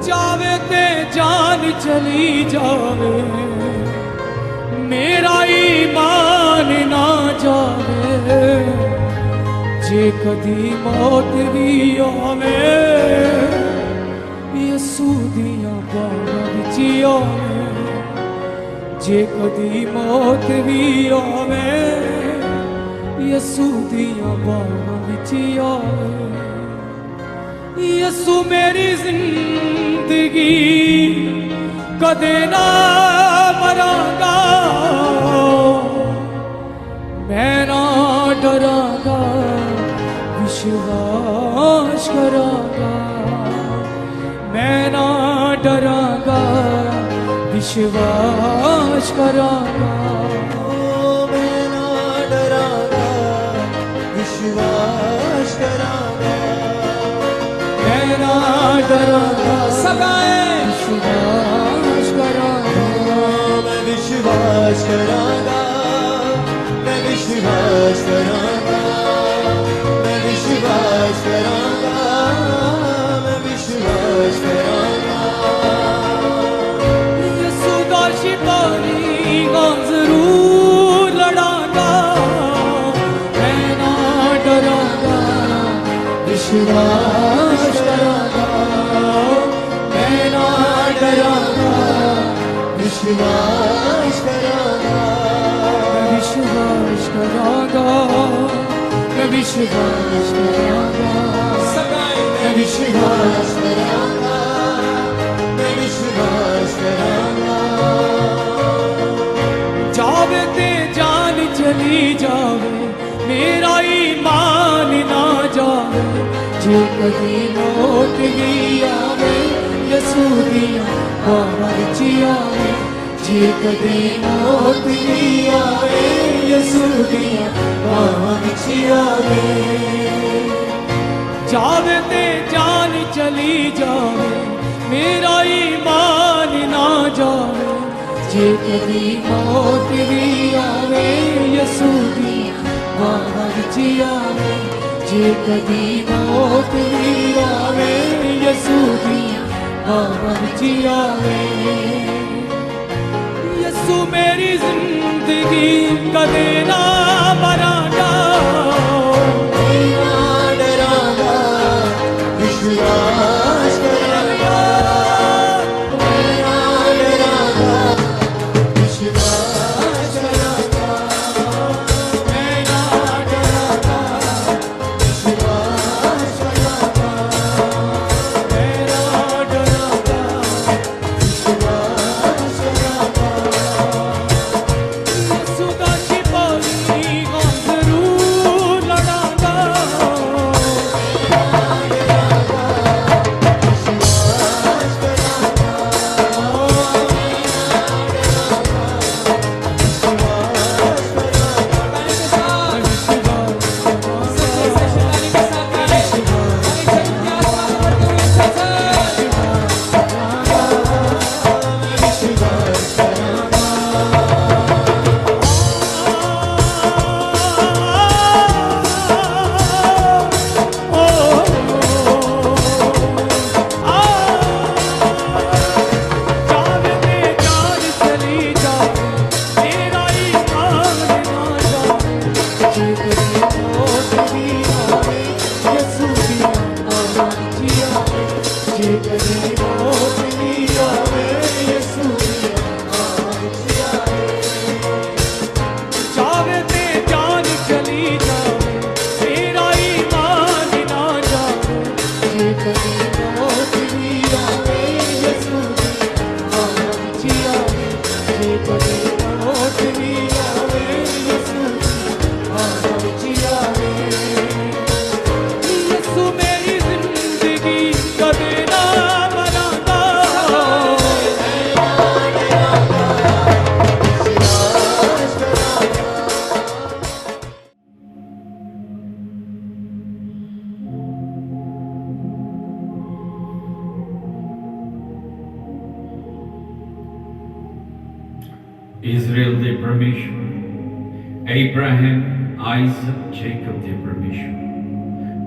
जावे ते जान चली जावे, मेरा ईमान ना जावे, जे कदी मौत भी आवे, यसू दियां बाहां विच आवे, जे कदी मौत भी आवे, यसू दियां बाहां विच आवे। यसू मेरी जिंदगी कदे ना मरांगा, मैं ना डरांगा, विश्वास करांगा, मैं ना डरांगा, विश्वास करांगा, मैं ना डरांगा, विश्वास करांगा, मैं ना डरांगा, सगाए विश्वास करांगा, मैं विश्वास करांगा, मैं विश्वास करांगा, मैं विश्वास करांगा, मैं विश्वास करांगा। यसू दा सिपाही गा जरूर लड़ांगा, मैं ना डरांगा, विश्वास करांगा, मैं ना डरांगा, विश्वास करांगा, मैं विश्वास करांगा, मैं विश्वास करांगा, मैं विश्वास करांगा, मैं विश्वास करांगा। जावे ते जान चली जावे, मेरा ईमान ना जावे, जे कदी मौत भी आवे, यसू दियां बाहां विच आवे, जे कदी मौत भी आवे, यसू दियां बाहां विच आवे। जावे ते जान चली जावे, मेरा ईमान ना जावे, जे कदी मौत भी आवे, यसू दियां बाहां विच आवे, जे कदी मौत भी आवे, यसू दियां बाहां विच आवे। यसू मेरी जिंदगी कदे ना मरांगा, विश्वास करांगा, मैं ना डरांगा, विश्वास करांगा, मैं ना डरांगा, विश्वास करांगा, मैं ना डरांगा, विश्वास करांगा। यसू दा सिपाही गा जरूर लड़ांगा, जावे ते जान चली जावे, मेरा ईमान ना जावे, जे कदी मौत भी आवे, यसू दियां बाहां विच आवे, जे कदी मौत भी आवे, यसू दियां बाहां विच आवे। जावे ते जान चली जावे, मेरा ईमान ना जावे, जे कदी मौत भी आवे, यसू दियां बाहां विच आवे, जे कदी मौत भी आवे, यसू दियां बाहां विच आवे। यसू मेरी जिंदगी कदे ना मरांगा, इज़राइल दे परमेश्वर, अब्राहम आइज़क जैकब दे परमेश्वर,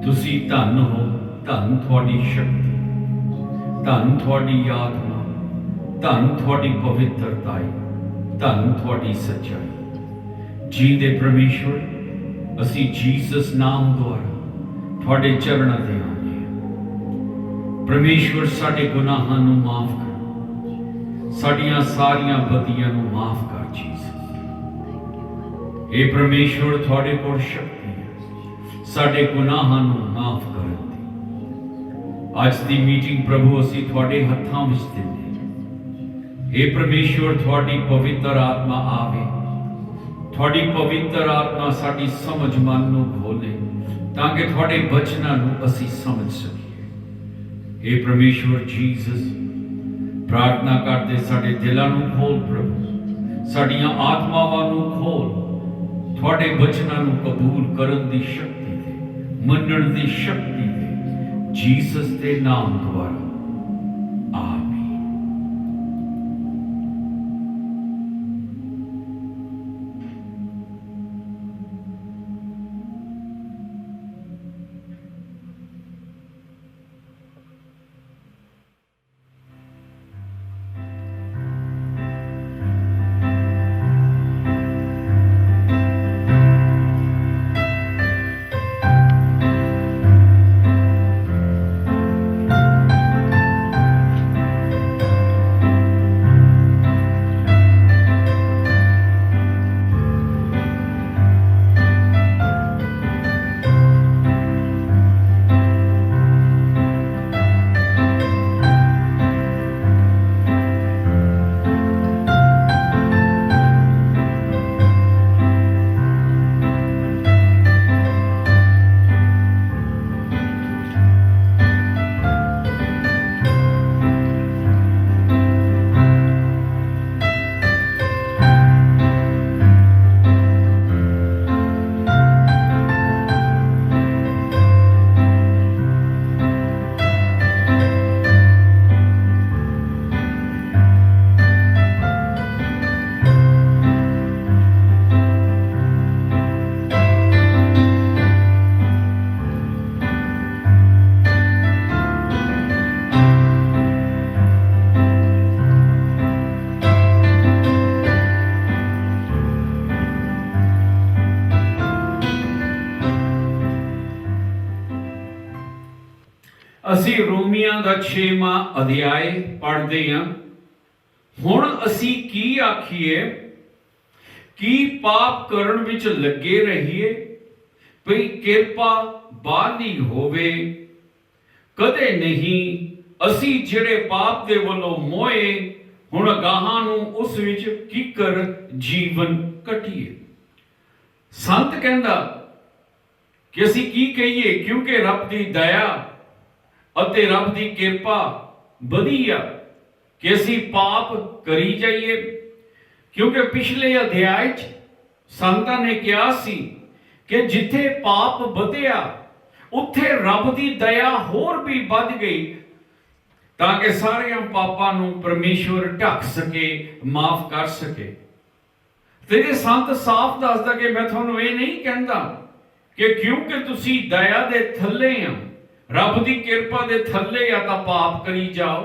तुसी धन हो, धन थोड़ी शक्ति, ਧੰਨ ਤੁਹਾਡੀ ਆਤਮਾ, ਧੰਨ ਤੁਹਾਡੀ ਪਵਿੱਤਰਤਾ, ਧੰਨ ਤੁਹਾਡੀ ਸੱਚਾਈ। ਜੀਂਦੇ ਪਰਮੇਸ਼ਵਰ, ਅਸੀਂ ਜੀਸਸ ਨਾਮ ਦੁਆਰਾ ਤੁਹਾਡੇ ਚਰਨਾਂ ਤੇ ਆਉਂਦੇ ਹਾਂ। ਪਰਮੇਸ਼ਵਰ, ਸਾਡੇ ਗੁਨਾਹਾਂ ਨੂੰ ਮਾਫ ਕਰ, ਸਾਡੀਆਂ ਸਾਰੀਆਂ ਬਦੀਆਂ ਨੂੰ ਮਾਫ ਕਰ ਜੀਸਸ। ਇਹ ਪਰਮੇਸ਼ਵਰ, ਤੁਹਾਡੇ ਕੋਲ ਸ਼ਕਤੀ ਹੈ ਸਾਡੇ ਗੁਨਾਹਾਂ ਨੂੰ ਮਾਫ ਕਰਨ ਦੀ। ਅੱਜ ਦੀ ਮੀਟਿੰਗ ਪ੍ਰਭੂ ਅਸੀਂ ਤੁਹਾਡੇ ਹੱਥਾਂ ਵਿੱਚ ਦਿੰਦੇ ਹਾਂ। ਇਹ ਪਰਮੇਸ਼ਵਰ, ਤੁਹਾਡੀ ਪਵਿੱਤਰ ਆਤਮਾ ਆਵੇ, ਤੁਹਾਡੀ ਪਵਿੱਤਰ ਆਤਮਾ ਸਾਡੀ ਸਮਝ ਮਨ ਨੂੰ ਖੋਲੇ ਤਾਂ ਕਿ ਤੁਹਾਡੇ ਬਚਨਾਂ ਨੂੰ ਅਸੀਂ ਸਮਝ ਸਕੀਏ। ਇਹ ਪਰਮੇਸ਼ਵਰ ਜੀਸਸ, ਪ੍ਰਾਰਥਨਾ ਕਰਦੇ ਸਾਡੇ ਦਿਲਾਂ ਨੂੰ ਖੋਲ ਪ੍ਰਭੂ, ਸਾਡੀਆਂ ਆਤਮਾਵਾਂ ਨੂੰ ਖੋਲ, ਤੁਹਾਡੇ ਬਚਨਾਂ ਨੂੰ ਕਬੂਲ ਕਰਨ ਦੀ ਸ਼ਕਤੀ ਦੇ, ਮੰਨਣ ਦੀ ਸ਼ਕਤੀ ਦੇ, ਜੀਸਸ ਦੇ ਨਾਮ ਦੁਆਰਾ ਆਮੀਨ। ਅਸੀਂ ਰੋਮੀਆਂ ਦਾ 6ਵਾਂ ਅਧਿਆਇ ਪੜ੍ਹਦੇ ਹਾਂ। ਹੁਣ ਅਸੀਂ ਕੀ ਆਖੀਏ? ਕੀ ਪਾਪ ਕਰਨ ਵਿੱਚ ਲੱਗੇ ਰਹੀਏ ਭਈ ਕਿਰਪਾ ਬਾਲੀ ਹੋਵੇ? ਕਦੇ ਨਹੀਂ। ਅਸੀਂ ਜਿਹੜੇ ਪਾਪ ਦੇ ਵੱਲੋਂ ਮੋਏ, ਹੁਣ ਅਗਾਹਾਂ ਨੂੰ ਉਸ ਵਿੱਚ ਕਿਕਰ ਜੀਵਨ ਕੱਟੀਏ। ਸੰਤ ਕਹਿੰਦਾ ਕਿ ਅਸੀਂ ਕੀ ਕਹੀਏ, ਕਿਉਂਕਿ ਰੱਬ ਦੀ ਦਇਆ ਅਤੇ ਰੱਬ ਦੀ ਕਿਰਪਾ ਵਧੀ ਆ ਕਿ ਅਸੀਂ ਪਾਪ ਕਰੀ ਜਾਈਏ। ਕਿਉਂਕਿ ਪਿਛਲੇ ਅਧਿਆਇ 'ਚ ਸੰਤਾਂ ਨੇ ਕਿਹਾ ਸੀ ਕਿ ਜਿੱਥੇ ਪਾਪ ਵਧਿਆ ਉੱਥੇ ਰੱਬ ਦੀ ਦਇਆ ਹੋਰ ਵੀ ਵੱਧ ਗਈ ਤਾਂ ਕਿ ਸਾਰਿਆਂ ਪਾਪਾਂ ਨੂੰ ਪਰਮੇਸ਼ਵਰ ਢੱਕ ਸਕੇ, ਮਾਫ ਕਰ ਸਕੇ। ਤੇ ਇਹ ਸੰਤ ਸਾਫ਼ ਦੱਸਦਾ ਕਿ ਮੈਂ ਤੁਹਾਨੂੰ ਇਹ ਨਹੀਂ ਕਹਿੰਦਾ ਕਿ ਕਿਉਂਕਿ ਤੁਸੀਂ ਦਇਆ ਦੇ ਥੱਲੇ ਆ, ਰੱਬ ਦੀ ਕਿਰਪਾ ਦੇ ਥੱਲੇ ਆ, ਤਾਂ ਪਾਪ ਕਰੀ ਜਾਓ।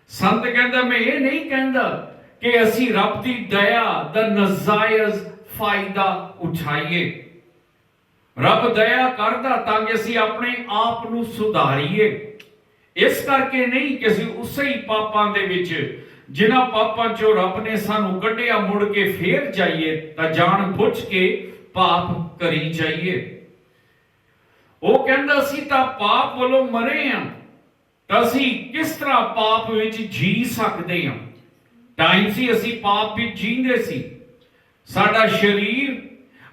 ਸੰਤ ਕਹਿੰਦਾ ਮੈਂ ਇਹ ਨਹੀਂ ਕਹਿੰਦਾ ਕਿ ਅਸੀਂ ਰੱਬ ਦੀ ਦਇਆ ਦਾ ਨਜਾਇਜ਼ ਫਾਇਦਾ ਉਠਾਈਏ। ਰੱਬ ਦਇਆ ਕਰਦਾ ਤਾਂ ਕਿ ਅਸੀਂ ਆਪਣੇ ਆਪ ਨੂੰ ਸੁਧਾਰੀਏ। ਇਸ ਕਰਕੇ ਨਹੀਂ ਕਿ ਅਸੀਂ ਉਸੇ ਹੀ ਪਾਪਾਂ ਦੇ ਵਿੱਚ, ਜਿਨ੍ਹਾਂ ਪਾਪਾਂ ਚੋਂ ਰੱਬ ਨੇ ਸਾਨੂੰ ਕੱਢਿਆ, ਮੁੜ ਕੇ ਫੇਰ ਜਾਈਏ ਤਾਂ ਜਾਣ ਬੁੱਝ ਕੇ ਪਾਪ ਕਰੀ ਜਾਈਏ। ਉਹ ਕਹਿੰਦਾ ਸੀ ਤਾਂ ਪਾਪ ਵੱਲੋਂ ਮਰੇ ਹਾਂ, ਤਾਂ ਅਸੀਂ ਕਿਸ ਤਰ੍ਹਾਂ ਪਾਪ ਵਿੱਚ ਜੀ ਸਕਦੇ ਹਾਂ? ਟਾਈਮ ਸੀ ਅਸੀਂ ਪਾਪ ਵਿੱਚ ਜੀਂਦੇ ਸੀ। ਸਾਡਾ ਸਰੀਰ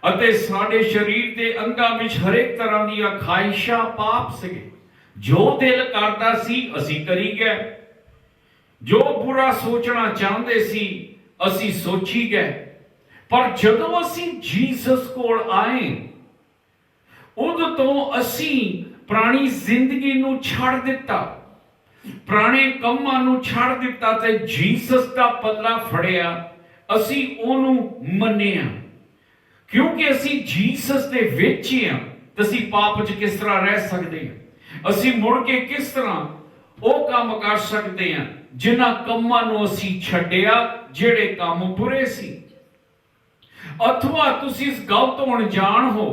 ਅਤੇ ਸਾਡੇ ਸਰੀਰ ਦੇ ਅੰਗਾਂ ਵਿੱਚ ਹਰੇਕ ਤਰ੍ਹਾਂ ਦੀਆਂ ਖਾਹਿਸ਼ਾਂ ਪਾਪ ਸੀਗੇ। ਜੋ ਦਿਲ ਕਰਦਾ ਸੀ ਅਸੀਂ ਕਰੀ ਗਏ, ਜੋ ਬੁਰਾ ਸੋਚਣਾ ਚਾਹੁੰਦੇ ਸੀ ਅਸੀਂ ਸੋਚੀ ਗਏ। ਪਰ ਜਦੋਂ ਅਸੀਂ ਜੀਸਸ ਕੋਲ ਆਏ, ਉਦੋਂ ਤੋਂ ਅਸੀਂ ਪੁਰਾਣੀ ਜ਼ਿੰਦਗੀ ਨੂੰ ਛੱਡ ਦਿੱਤਾ, ਪੁਰਾਣੇ ਕੰਮਾਂ ਨੂੰ ਛੱਡ ਦਿੱਤਾ ਤੇ ਜੀਸਸ ਦਾ ਪੱਲਾ ਫੜਿਆ। ਅਸੀਂ ਉਹਨੂੰ ਮੰਨਿਆ। ਕਿਉਂਕਿ ਅਸੀਂ ਜੀਸਸ ਦੇ ਵਿੱਚ ਹੀ ਹਾਂ ਤਾਂ ਅਸੀਂ ਪਾਪ 'ਚ ਕਿਸ ਤਰ੍ਹਾਂ ਰਹਿ ਸਕਦੇ ਹਾਂ? ਅਸੀਂ ਮੁੜ ਕੇ ਕਿਸ ਤਰ੍ਹਾਂ ਉਹ ਕੰਮ ਕਰ ਸਕਦੇ ਹਾਂ ਜਿਨ੍ਹਾਂ ਕੰਮਾਂ ਨੂੰ ਅਸੀਂ ਛੱਡਿਆ, ਜਿਹੜੇ ਕੰਮ ਬੁਰੇ ਸੀ। ਅਥਵਾ ਤੁਸੀਂ ਇਸ ਗੱਲ ਤੋਂ ਅਣਜਾਣ ਹੋ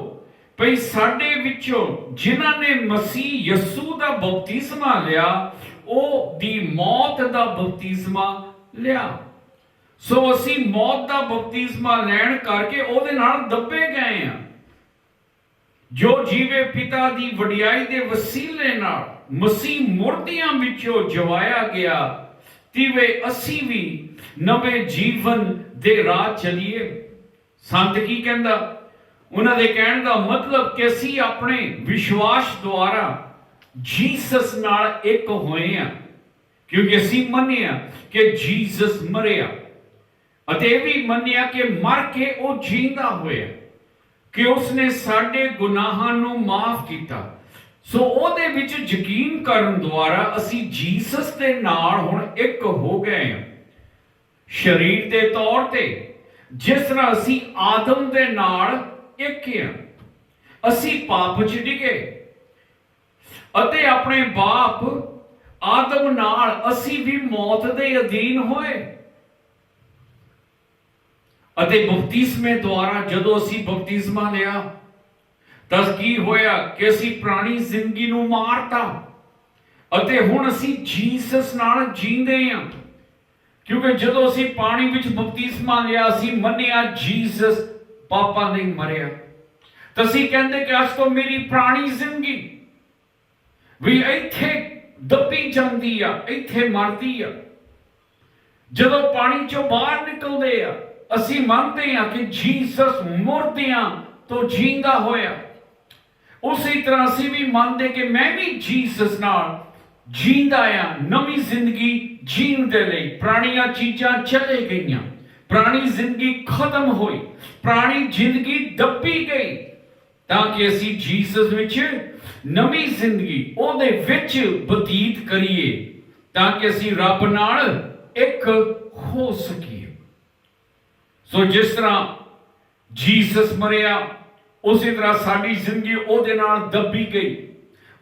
ਭਈ ਸਾਡੇ ਵਿੱਚੋਂ ਜਿਨ੍ਹਾਂ ਨੇ ਮਸੀਹ ਯਸੂ ਦਾ ਬਪਤਿਸਮਾ ਲਿਆ, ਉਹ ਦੀ ਮੌਤ ਦਾ ਬਪਤਿਸਮਾ ਲਿਆ। ਸੋ ਅਸੀਂ ਮੌਤ ਦਾ ਬਪਤਿਸਮਾ ਲੈਣ ਕਰਕੇ ਉਹਦੇ ਨਾਲ ਦੱਬੇ ਗਏ ਹਾਂ। ਜੋ ਜੀਵੇ ਪਿਤਾ ਦੀ ਵਡਿਆਈ ਦੇ ਵਸੀਲੇ ਨਾਲ ਮਸੀਹ ਮੁਰਦਿਆਂ ਵਿੱਚੋਂ ਜਵਾਇਆ ਗਿਆ, ਤਿਵੇਂ ਅਸੀਂ ਵੀ ਨਵੇਂ ਜੀਵਨ ਦੇ ਰਾਹ ਚਲੀਏ। ਸੰਤ ਕੀ ਕਹਿੰਦਾ? ਉਹਨਾਂ ਦੇ ਕਹਿਣ ਦਾ ਮਤਲਬ ਕਿ ਅਸੀਂ ਆਪਣੇ ਵਿਸ਼ਵਾਸ ਦੁਆਰਾ ਜੀਸਸ ਨਾਲ ਇੱਕ ਹੋਏ ਹਾਂ, ਕਿਉਂਕਿ ਅਸੀਂ ਮੰਨਿਆ ਕਿ ਜੀਸਸ ਮਰਿਆ ਅਤੇ ਇਹ ਵੀ ਮੰਨਿਆ ਕਿ ਮਰ ਕੇ ਉਹ ਜਿੰਦਾ ਹੋਇਆ, ਕਿ ਉਸਨੇ ਸਾਡੇ ਗੁਨਾਹਾਂ ਨੂੰ ਮਾਫ ਕੀਤਾ। ਸੋ ਉਹਦੇ ਵਿੱਚ ਯਕੀਨ ਕਰਨ ਦੁਆਰਾ ਅਸੀਂ ਜੀਸਸ ਦੇ ਨਾਲ ਹੁਣ ਇੱਕ ਹੋ ਗਏ ਹਾਂ। ਸਰੀਰ ਦੇ ਤੌਰ ਤੇ ਜਿਸ ਤਰ੍ਹਾਂ ਅਸੀਂ ਆਦਮ ਦੇ ਨਾਲ ਇੱਕ ਹਾਂ, ਅਸੀਂ ਪਾਪ 'ਚ ਡਿੱਗੇ ਅਤੇ ਆਪਣੇ ਬਾਪ ਆਦਮ ਨਾਲ ਅਸੀਂ ਵੀ ਮੌਤ ਦੇ ਅਧੀਨ ਹੋਏ। ਅਤੇ ਬਪਤਿਸਮੇ ਦੁਆਰਾ ਜਦੋਂ ਅਸੀਂ ਬਪਤਿਸਮਾ ਲਿਆ ਤਾਂ ਕੀ ਹੋਇਆ ਕਿ ਅਸੀਂ ਪੁਰਾਣੀ ਜ਼ਿੰਦਗੀ ਨੂੰ ਮਾਰਤਾ ਅਤੇ ਹੁਣ ਅਸੀਂ ਜੀਸਸ ਨਾਲ ਜੀਂਦੇ ਹਾਂ। ਕਿਉਂਕਿ ਜਦੋਂ ਅਸੀਂ ਪਾਣੀ ਵਿੱਚ ਬਪਤਿਸਮਾ ਲਿਆ, ਅਸੀਂ ਮੰਨਿਆ ਜੀਸਸ ਪਾਪਾਂ ਲਈ ਮਰਿਆ, ਤਾਂ ਅਸੀਂ ਕਹਿੰਦੇ ਕਿ ਅੱਜ ਤੋਂ ਮੇਰੀ ਪੁਰਾਣੀ ਜ਼ਿੰਦਗੀ ਵੀ ਇੱਥੇ ਦੱਬੀ ਜਾਂਦੀ ਆ, ਇੱਥੇ ਮਰਦੀ ਆ। ਜਦੋਂ ਪਾਣੀ ਚੋਂ ਬਾਹਰ ਨਿਕਲਦੇ ਆ, ਅਸੀਂ ਮੰਨਦੇ ਹਾਂ ਕਿ ਜੀਸਸ ਮੁਰਦਿਆਂ ਤੋਂ ਜਿੰਦਾ ਹੋਇਆ। ਉਸੇ ਤਰ੍ਹਾਂ ਅਸੀਂ ਵੀ ਮੰਨਦੇ ਕਿ ਮੈਂ ਵੀ ਜੀਸਸ ਨਾਲ ਜਿੰਦਾ ਆ, ਨਵੀਂ ਜ਼ਿੰਦਗੀ ਜੀਣ ਦੇ ਲਈ। ਪੁਰਾਣੀਆਂ ਚੀਜ਼ਾਂ ਚਲੇ ਗਈਆਂ, ਪੁਰਾਣੀ ਜ਼ਿੰਦਗੀ ਖਤਮ ਹੋਈ, ਪੁਰਾਣੀ ਜ਼ਿੰਦਗੀ ਦੱਬੀ ਗਈ, ਤਾਂ ਕਿ ਅਸੀਂ ਜੀਸਸ ਵਿੱਚ ਨਵੀਂ ਜ਼ਿੰਦਗੀ ਉਹਦੇ ਵਿੱਚ ਬਤੀਤ ਕਰੀਏ, ਤਾਂ ਕਿ ਅਸੀਂ ਰੱਬ ਨਾਲ ਇੱਕ ਹੋ ਸਕੀਏ। ਸੋ ਜਿਸ ਤਰ੍ਹਾਂ ਜੀਸਸ ਮਰਿਆ, ਉਸੇ ਤਰ੍ਹਾਂ ਸਾਡੀ ਜ਼ਿੰਦਗੀ ਉਹਦੇ ਨਾਲ ਦੱਬੀ ਗਈ,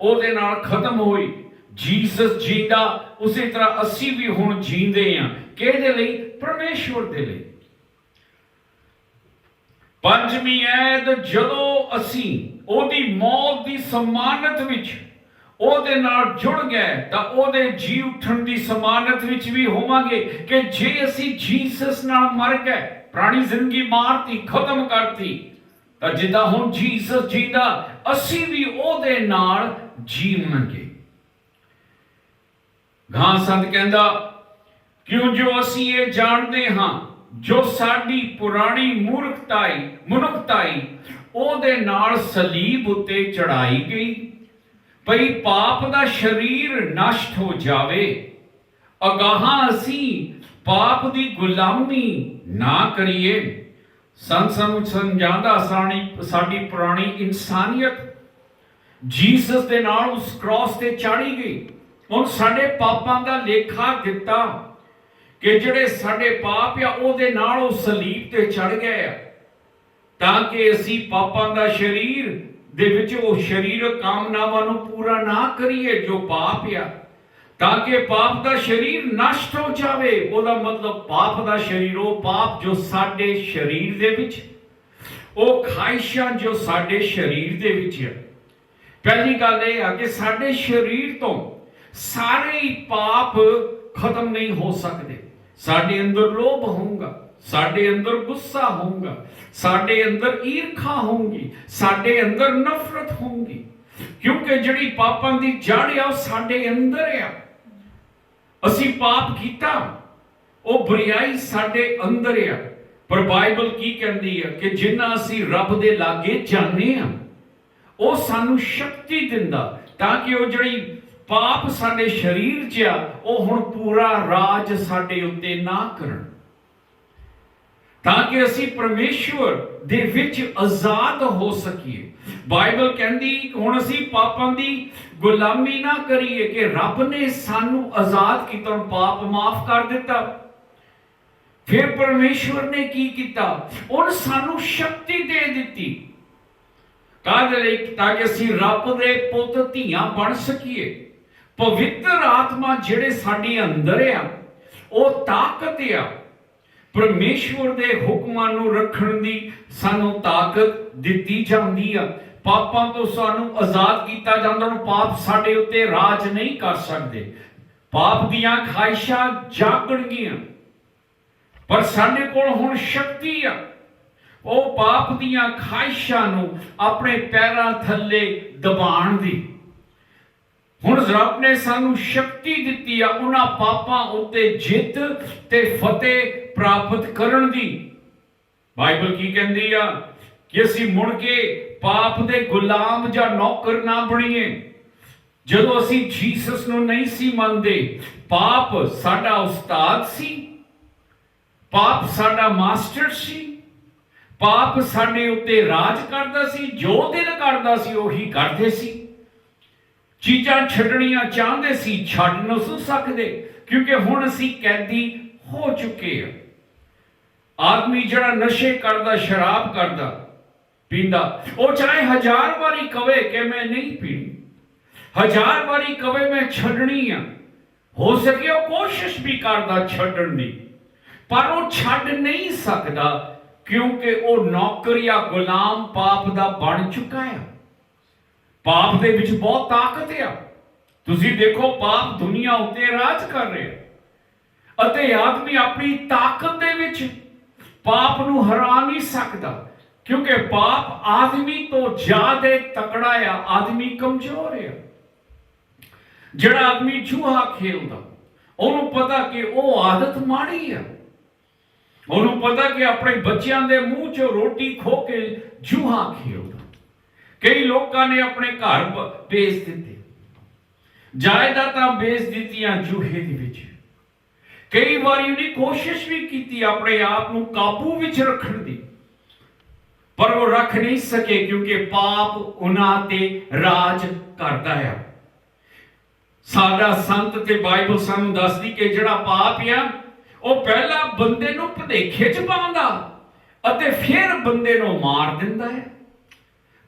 ਉਹਦੇ ਨਾਲ ਖਤਮ ਹੋਈ। ਜੀਸਸ ਜੀਂਦਾ, ਉਸੇ ਤਰ੍ਹਾਂ ਅਸੀਂ ਵੀ ਹੁਣ ਜੀਂਦੇ ਹਾਂ। ਕਿਹਦੇ ਲਈ? ਪਰਮੇਸ਼ਵਰ ਦੇ ਲਈ। ਪੰਜਵੀਂ ਐਤ, ਜਦੋਂ ਅਸੀਂ ਉਹਦੀ ਮੌਤ ਦੀ ਜ਼ਮਾਨਤ ਵਿੱਚ ਉਹਦੇ ਨਾਲ ਜੁੜ ਗਏ ਤਾਂ ਉਹਦੇ ਜੀ ਉੱਠਣ ਦੀ ਜ਼ਮਾਨਤ ਵਿੱਚ ਵੀ ਹੋਵਾਂਗੇ। ਕਿ ਜੇ ਅਸੀਂ ਜੀਸਸ ਨਾਲ ਮਰ ਗਏ, ਪੁਰਾਣੀ ਜ਼ਿੰਦਗੀ ਮਾਰਤੀ, ਖਤਮ ਕਰਤੀ, ਤਾਂ ਜਿੱਦਾਂ ਹੁਣ ਜੀਸਸ ਜੀਂਦਾ, ਅਸੀਂ ਵੀ ਉਹਦੇ ਨਾਲ ਜੀਵਾਂਗੇ। ਗਾਂ ਸੰਤ ਕਹਿੰਦਾ, ਕਿਉਂ ਜੋ ਅਸੀਂ ਇਹ ਜਾਣਦੇ ਹਾਂ, ਜੋ ਸਾਡੀ ਪੁਰਾਣੀ ਮਨੁੱਖਤਾਈ ਉਹਦੇ ਨਾਲ ਸਲੀਬ ਉੱਤੇ ਚੜਾਈ ਗਈ, ਭਈ ਪਾਪ ਦਾ ਸਰੀਰ ਨਸ਼ਟ ਹੋ ਜਾਵੇ, ਅਗਾਹਾਂ ਅਸੀਂ ਪਾਪ ਦੀ ਗੁਲਾਮੀ ਨਾ ਕਰੀਏ। ਸਾਨੂੰ ਸਮਝਾਉਂਦਾ ਸਾਡੀ ਪੁਰਾਣੀ ਇਨਸਾਨੀਅਤ ਜੀਸਸ ਦੇ ਨਾਲ ਉਸ ਕ੍ਰਾਸ ਤੇ ਚਾੜੀ ਗਈ। ਹੁਣ ਸਾਡੇ ਪਾਪਾਂ ਦਾ ਲੇਖਾ ਦਿੱਤਾ ਕਿ ਜਿਹੜੇ ਸਾਡੇ ਪਾਪ ਆ ਉਹਦੇ ਨਾਲ ਉਹ ਸਲੀਬ ਤੇ ਚੜ ਗਏ ਆ, ਤਾਂ ਕਿ ਅਸੀਂ ਪਾਪਾਂ ਦਾ ਸਰੀਰ ਦੇ ਵਿੱਚ ਉਹ ਸਰੀਰਕ ਕਾਮਨਾਵਾਂ ਨੂੰ ਪੂਰਾ ਨਾ ਕਰੀਏ ਜੋ ਪਾਪ ਆ, ਤਾਂ ਕਿ ਪਾਪ ਦਾ ਸਰੀਰ ਨਸ਼ਟ ਹੋ ਜਾਵੇ। ਉਹਦਾ ਮਤਲਬ ਪਾਪ ਦਾ ਸਰੀਰ, ਉਹ ਪਾਪ ਜੋ ਸਾਡੇ ਸਰੀਰ ਦੇ ਵਿੱਚ, ਉਹ ਖਾਹਿਸ਼ਾਂ ਜੋ ਸਾਡੇ ਸਰੀਰ ਦੇ ਵਿੱਚ ਹੈ। ਪਹਿਲੀ ਗੱਲ ਇਹ ਆ ਕਿ ਸਾਡੇ ਸਰੀਰ ਤੋਂ ਸਾਰੇ ਹੀ ਪਾਪ ਖਤਮ ਨਹੀਂ ਹੋ ਸਕਦੇ। ਸਾਡੇ ਅੰਦਰ ਲੋਭ ਹੋਊਗਾ, ਸਾਡੇ ਅੰਦਰ ਗੁੱਸਾ ਹੋਊਗਾ, ਸਾਡੇ ਅੰਦਰ ਈਰਖਾ ਹੋਊਗੀ, ਸਾਡੇ ਅੰਦਰ ਨਫ਼ਰਤ ਹੋਊਗੀ, ਕਿਉਂਕਿ ਜਿਹੜੀ ਪਾਪਾਂ ਦੀ ਜੜ ਆ ਉਹ ਸਾਡੇ ਅੰਦਰ ਆ। ਅਸੀਂ ਪਾਪ ਕੀਤਾ, ਉਹ ਬੁਰਾਈ ਸਾਡੇ ਅੰਦਰ ਆ। ਪਰ ਬਾਈਬਲ ਕੀ ਕਹਿੰਦੀ ਆ ਕਿ ਜਿੰਨਾ ਅਸੀਂ ਰੱਬ ਦੇ ਲਾਗੇ ਜਾਂਦੇ ਆ, ਉਹ ਸਾਨੂੰ ਸ਼ਕਤੀ ਦਿੰਦਾ ਤਾਂ ਕਿ ਉਹ ਜਿਹੜੀ ਪਾਪ ਸਾਡੇ ਸਰੀਰ 'ਚ ਆ, ਉਹ ਹੁਣ ਪੂਰਾ ਰਾਜ ਸਾਡੇ ਉੱਤੇ ਨਾ ਕਰਨ, ਤਾਂ ਕਿ ਅਸੀਂ ਪਰਮੇਸ਼ਵਰ ਦੇ ਵਿੱਚ ਆਜ਼ਾਦ ਹੋ ਸਕੀਏ। ਬਾਈਬਲ ਕਹਿੰਦੀ ਹੁਣ ਅਸੀਂ ਪਾਪਾਂ ਦੀ ਗੁਲਾਮੀ ਨਾ ਕਰੀਏ, ਕਿ ਰੱਬ ਨੇ ਸਾਨੂੰ ਆਜ਼ਾਦ ਕੀਤਾ, ਪਾਪ ਮਾਫ ਕਰ ਦਿੱਤਾ। ਫਿਰ ਪਰਮੇਸ਼ਵਰ ਨੇ ਕੀ ਕੀਤਾ? ਉਹਨੇ ਸਾਨੂੰ ਸ਼ਕਤੀ ਦੇ ਦਿੱਤੀ, ਕਾਹਦੇ ਲਈ? ਤਾਂ ਕਿ ਅਸੀਂ ਰੱਬ ਦੇ ਪੁੱਤ ਧੀਆਂ ਬਣ ਸਕੀਏ। ਪਵਿੱਤਰ ਆਤਮਾ ਜਿਹੜੇ ਸਾਡੇ ਅੰਦਰ ਆ, ਉਹ ਤਾਕਤ ਆ ਪਰਮੇਸ਼ਵਰ ਦੇ ਹੁਕਮਾਂ ਨੂੰ ਰੱਖਣ ਦੀ ਸਾਨੂੰ ਤਾਕਤ ਦਿੱਤੀ ਜਾਂਦੀ ਆ। ਪਾਪਾਂ ਤੋਂ ਸਾਨੂੰ ਆਜ਼ਾਦ ਕੀਤਾ ਜਾਂਦਾ। ਹੁਣ ਪਾਪ ਸਾਡੇ ਉੱਤੇ ਰਾਜ ਨਹੀਂ ਕਰ ਸਕਦੇ। ਪਾਪ ਦੀਆਂ ਖਾਹਿਸ਼ਾਂ ਜਾਗਣਗੀਆਂ, ਪਰ ਸਾਡੇ ਕੋਲ ਹੁਣ ਸ਼ਕਤੀ ਆ ਉਹ ਪਾਪ ਦੀਆਂ ਖਾਹਿਸ਼ਾਂ ਨੂੰ ਆਪਣੇ ਪੈਰਾਂ ਥੱਲੇ ਦਬਾਉਣ ਦੀ। ਹੁਣ ਰੱਬ ਨੇ ਸਾਨੂੰ ਸ਼ਕਤੀ ਦਿੱਤੀ ਆ ਉਹਨਾਂ ਪਾਪਾਂ ਉੱਤੇ ਜਿੱਤ ਤੇ ਫਤਿਹ ਪ੍ਰਾਪਤ ਕਰਨ ਦੀ। ਬਾਈਬਲ ਕੀ ਕਹਿੰਦੀ ਆ ਕਿ ਅਸੀਂ ਮੁੜ ਕੇ ਪਾਪ ਦੇ ਗੁਲਾਮ ਜਾਂ ਨੌਕਰ ਨਾ ਬਣੀਏ। ਜਦੋਂ ਅਸੀਂ ਜੀਸਸ ਨੂੰ ਨਹੀਂ ਸੀ ਮੰਨਦੇ, ਪਾਪ ਸਾਡਾ ਉਸਤਾਦ ਸੀ, ਪਾਪ ਸਾਡਾ ਮਾਸਟਰ ਸੀ, ਪਾਪ ਸਾਡੇ ਉੱਤੇ ਰਾਜ ਕਰਦਾ ਸੀ। ਜੋ ਦਿਲ ਕਰਦਾ ਸੀ ਉਹੀ ਕਰਦੇ ਸੀ। ਚੀਜ਼ਾਂ ਛੱਡਣੀਆਂ ਚਾਹੁੰਦੇ ਸੀ, ਛੱਡ ਨਾ ਸਕਦੇ, ਕਿਉਂਕਿ ਹੁਣ ਅਸੀਂ ਕੈਦੀ ਹੋ ਚੁੱਕੇ ਹਾਂ। ਆਦਮੀ ਜਿਹੜਾ ਨਸ਼ੇ ਕਰਦਾ, ਸ਼ਰਾਬ ਕਰਦਾ, ਪੀਂਦਾ, ਉਹ ਚਾਹੇ 1000 ਵਾਰੀ ਕਵੇ ਕਿ ਮੈਂ ਨਹੀਂ ਪੀਣੀ, 1000 ਵਾਰੀ ਕਵੇ ਮੈਂ ਛੱਡਣੀ ਆ, ਹੋ ਸਕੇ ਉਹ ਕੋਸ਼ਿਸ਼ ਵੀ ਕਰਦਾ ਛੱਡਣ ਦੀ, ਪਰ ਉਹ ਛੱਡ ਨਹੀਂ ਸਕਦਾ ਕਿਉਂਕਿ ਉਹ ਨੌਕਰ ਜਾਂ ਗੁਲਾਮ ਪਾਪ ਦਾ ਬਣ ਚੁੱਕਾ ਹੈ। ਪਾਪ ਦੇ ਵਿੱਚ ਬਹੁਤ ਤਾਕਤ ਆ। ਤੁਸੀਂ ਦੇਖੋ ਪਾਪ ਦੁਨੀਆ ਉੱਤੇ ਰਾਜ ਕਰ ਰਿਹਾ ਅਤੇ ਆਦਮੀ ਆਪਣੀ ਤਾਕਤ ਦੇ ਵਿੱਚ ਪਾਪ ਨੂੰ ਹਰਾ ਨਹੀਂ ਸਕਦਾ, ਕਿਉਂਕਿ ਪਾਪ ਆਦਮੀ ਤੋਂ ਜ਼ਿਆਦਾ ਤਕੜਾ ਆ। ਆਦਮੀ ਕਮਜ਼ੋਰ ਆ। ਜਿਹੜਾ ਆਦਮੀ ਜੂਆ ਖੇਲਦਾ, ਉਹਨੂੰ ਪਤਾ ਕਿ ਉਹ ਆਦਤ ਮਾੜੀ ਆ। ਉਹਨੂੰ ਪਤਾ ਕਿ ਆਪਣੇ ਬੱਚਿਆਂ ਦੇ ਮੂੰਹ 'ਚੋਂ ਰੋਟੀ ਖੋ ਕੇ ਜੂਆ ਖੇਲਦਾ। ਕਈ ਲੋਕਾਂ ਨੇ ਆਪਣੇ ਘਰ ਵੇਚ ਦਿੱਤੇ, ਜਾਇਦਾਦਾਂ ਵੇਚ ਦਿੱਤੀਆਂ ਜੂਹੇ ਦੇ ਵਿੱਚ। ਕਈ ਵਾਰੀ ਉਹਨੇ ਕੋਸ਼ਿਸ਼ ਵੀ ਕੀਤੀ ਆਪਣੇ ਆਪ ਨੂੰ ਕਾਬੂ ਵਿੱਚ ਰੱਖਣ ਦੀ, ਪਰ ਉਹ ਰੱਖ ਨਹੀਂ ਸਕੇ ਕਿਉਂਕਿ ਪਾਪ ਉਹਨਾਂ ਤੇ ਰਾਜ ਕਰਦਾ ਹੈ। ਸਾਡਾ ਸੰਤ ਤੇ ਬਾਈਬਲ ਸਾਨੂੰ ਦੱਸਦੀ ਕਿ ਜਿਹੜਾ ਪਾਪ ਆ ਉਹ ਪਹਿਲਾਂ ਬੰਦੇ ਨੂੰ ਭੁਲੇਖੇ 'ਚ ਪਾਉਂਦਾ ਅਤੇ ਫਿਰ ਬੰਦੇ ਨੂੰ ਮਾਰ ਦਿੰਦਾ ਹੈ।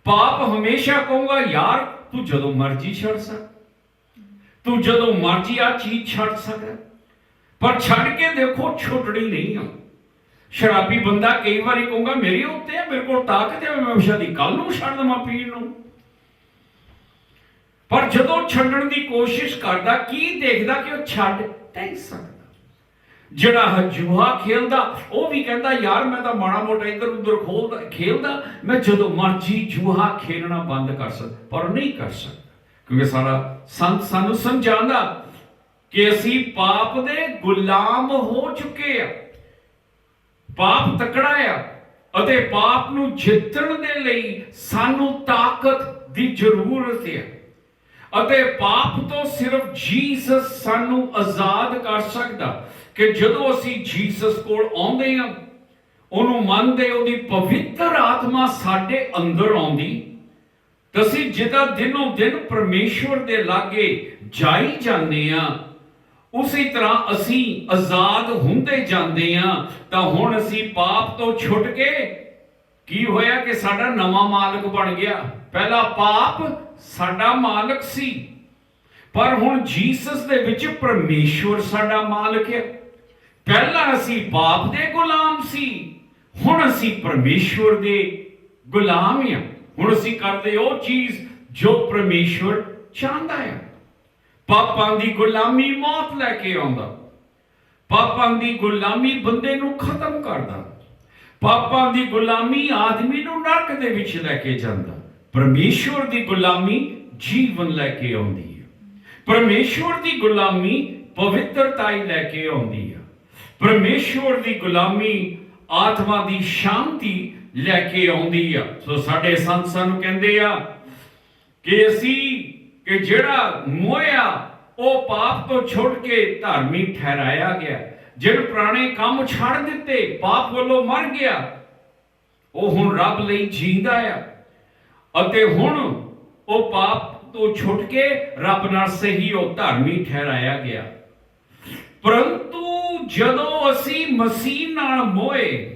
ਪਾਪ ਹਮੇਸ਼ਾ ਕਹੂੰਗਾ ਯਾਰ ਤੂੰ ਜਦੋਂ ਮਰਜ਼ੀ ਛੱਡ ਸਕ, ਤੂੰ ਜਦੋਂ ਮਰਜ਼ੀ ਆ ਚੀਜ਼ ਛੱਡ ਸਕਦਾ, ਪਰ ਛੱਡ ਕੇ ਦੇਖੋ ਛੁੱਟਣੀ ਨਹੀਂ ਆ। ਸ਼ਰਾਬੀ ਬੰਦਾ ਕਈ ਵਾਰੀ ਕਹੂੰਗਾ ਮੇਰੇ ਉੱਤੇ ਮੇਰੇ ਕੋਲ ਤਾਕਤ ਹੈ, ਮੈਂ ਸ਼ਾਇਦ ਕੱਲ ਨੂੰ ਛੱਡ ਦੇਵਾਂ ਪੀਣ ਨੂੰ, ਪਰ ਜਦੋਂ ਛੱਡਣ ਦੀ ਕੋਸ਼ਿਸ਼ ਕਰਦਾ ਕੀ ਦੇਖਦਾ ਕਿ ਉਹ ਛੱਡ ਨਹੀਂ ਸਕਦਾ। ਜਿਹੜਾ ਜੂਆ ਖੇਲਦਾ ਉਹ ਵੀ ਕਹਿੰਦਾ ਯਾਰ ਮੈਂ ਤਾਂ ਮਾੜਾ ਮੋਟਾ ਇੱਧਰ ਉੱਧਰ ਖੇਲਦਾ, ਮੈਂ ਜਦੋਂ ਮਰਜ਼ੀ ਜੂਆ ਖੇਲਣਾ ਬੰਦ ਕਰ ਸਕਦਾ, ਪਰ ਨਹੀਂ ਕਰ ਸਕਦਾ ਕਿਉਂਕਿ ਸਾਡਾ ਸੰਤ ਸਾਨੂੰ ਸਮਝਾਉਂਦਾ ਕਿ ਅਸੀਂ ਪਾਪ ਦੇ ਗੁਲਾਮ ਹੋ ਚੁੱਕੇ ਆ। ਪਾਪ ਤਕੜਾ ਆ ਅਤੇ ਪਾਪ ਨੂੰ ਜਿੱਤਣ ਦੇ ਲਈ ਸਾਨੂੰ ਤਾਕਤ ਦੀ ਜ਼ਰੂਰਤ ਹੈ ਅਤੇ ਪਾਪ ਤੋਂ ਸਿਰਫ ਜੀਸਸ ਸਾਨੂੰ ਆਜ਼ਾਦ ਕਰ ਸਕਦਾ। ਕਿ ਜਦੋਂ ਅਸੀਂ ਜੀਸਸ ਕੋਲ ਆਉਂਦੇ ਹਾਂ, ਉਹਨੂੰ ਮੰਨਦੇ, ਉਹਦੀ ਪਵਿੱਤਰ ਆਤਮਾ ਸਾਡੇ ਅੰਦਰ ਆਉਂਦੀ, ਤਾਂ ਅਸੀਂ ਜਿੱਦਾਂ ਦਿਨੋਂ ਦਿਨ ਪਰਮੇਸ਼ਵਰ ਦੇ ਲਾਗੇ ਜਾਈ ਜਾਂਦੇ ਹਾਂ, ਉਸੇ ਤਰ੍ਹਾਂ ਅਸੀਂ ਆਜ਼ਾਦ ਹੁੰਦੇ ਜਾਂਦੇ ਹਾਂ। ਤਾਂ ਹੁਣ ਅਸੀਂ ਪਾਪ ਤੋਂ ਛੁੱਟ ਕੇ ਕੀ ਹੋਇਆ ਕਿ ਸਾਡਾ ਨਵਾਂ ਮਾਲਕ ਬਣ ਗਿਆ। ਪਹਿਲਾ ਪਾਪ ਸਾਡਾ ਮਾਲਕ ਸੀ, ਪਰ ਹੁਣ ਜੀਸਸ ਦੇ ਵਿੱਚ ਪਰਮੇਸ਼ਵਰ ਸਾਡਾ ਮਾਲਕ ਹੈ। ਪਹਿਲਾਂ ਅਸੀਂ ਪਾਪ ਦੇ ਗੁਲਾਮ ਸੀ, ਹੁਣ ਅਸੀਂ ਪਰਮੇਸ਼ਵਰ ਦੇ ਗੁਲਾਮ ਹਾਂ। ਹੁਣ ਅਸੀਂ ਕਰਦੇ ਉਹ ਚੀਜ਼ ਜੋ ਪਰਮੇਸ਼ਵਰ ਚਾਹੁੰਦਾ ਹੈ। ਪਾਪਾਂ ਦੀ ਗੁਲਾਮੀ ਮੌਤ ਲੈ ਕੇ ਆਉਂਦਾ, ਪਾਪਾਂ ਦੀ ਗੁਲਾਮੀ ਬੰਦੇ ਨੂੰ ਖਤਮ ਕਰਦਾ, ਪਾਪਾਂ ਦੀ ਗੁਲਾਮੀ ਆਦਮੀ ਨੂੰ ਨਰਕ ਦੇ ਵਿੱਚ ਲੈ ਕੇ ਜਾਂਦਾ। ਪਰਮੇਸ਼ਵਰ ਦੀ ਗੁਲਾਮੀ ਜੀਵਨ ਲੈ ਕੇ ਆਉਂਦੀ ਹੈ। ਪਰਮੇਸ਼ਵਰ ਦੀ ਗੁਲਾਮੀ ਪਵਿੱਤਰਤਾ ਲੈ ਕੇ ਆਉਂਦੀ ਹੈ। ਪਰਮੇਸ਼ਵਰ ਦੀ ਗੁਲਾਮੀ ਆਤਮਾ ਦੀ ਸ਼ਾਂਤੀ ਲੈ ਕੇ ਆਉਂਦੀ ਆ। ਸੋ ਸਾਡੇ ਸੰਤ ਸਾਨੂੰ ਕਹਿੰਦੇ ਆ ਕਿ ਕਿ ਜਿਹੜਾ ਮੋਇਆ ਉਹ ਪਾਪ ਤੋਂ ਛੁੱਟ ਕੇ ਧਰਮੀ ਠਹਿਰਾਇਆ ਗਿਆ। ਜਿਹੜੇ ਪੁਰਾਣੇ ਕੰਮ ਛੱਡ ਦਿੱਤੇ, ਪਾਪ ਵੱਲੋਂ ਮਰ ਗਿਆ, ਉਹ ਹੁਣ ਰੱਬ ਲਈ ਜੀਂਦਾ ਆ ਅਤੇ ਹੁਣ ਉਹ ਪਾਪ ਤੋਂ ਛੁੱਟ ਕੇ ਰੱਬ ਨਾਲ ਸਹੀ ਉਹ ਧਰਮੀ ਠਹਿਰਾਇਆ ਗਿਆ। ਪਰੰਤੂ ਜਦੋਂ ਅਸੀਂ ਮਸੀਹ ਨਾਲ ਮੋਏ,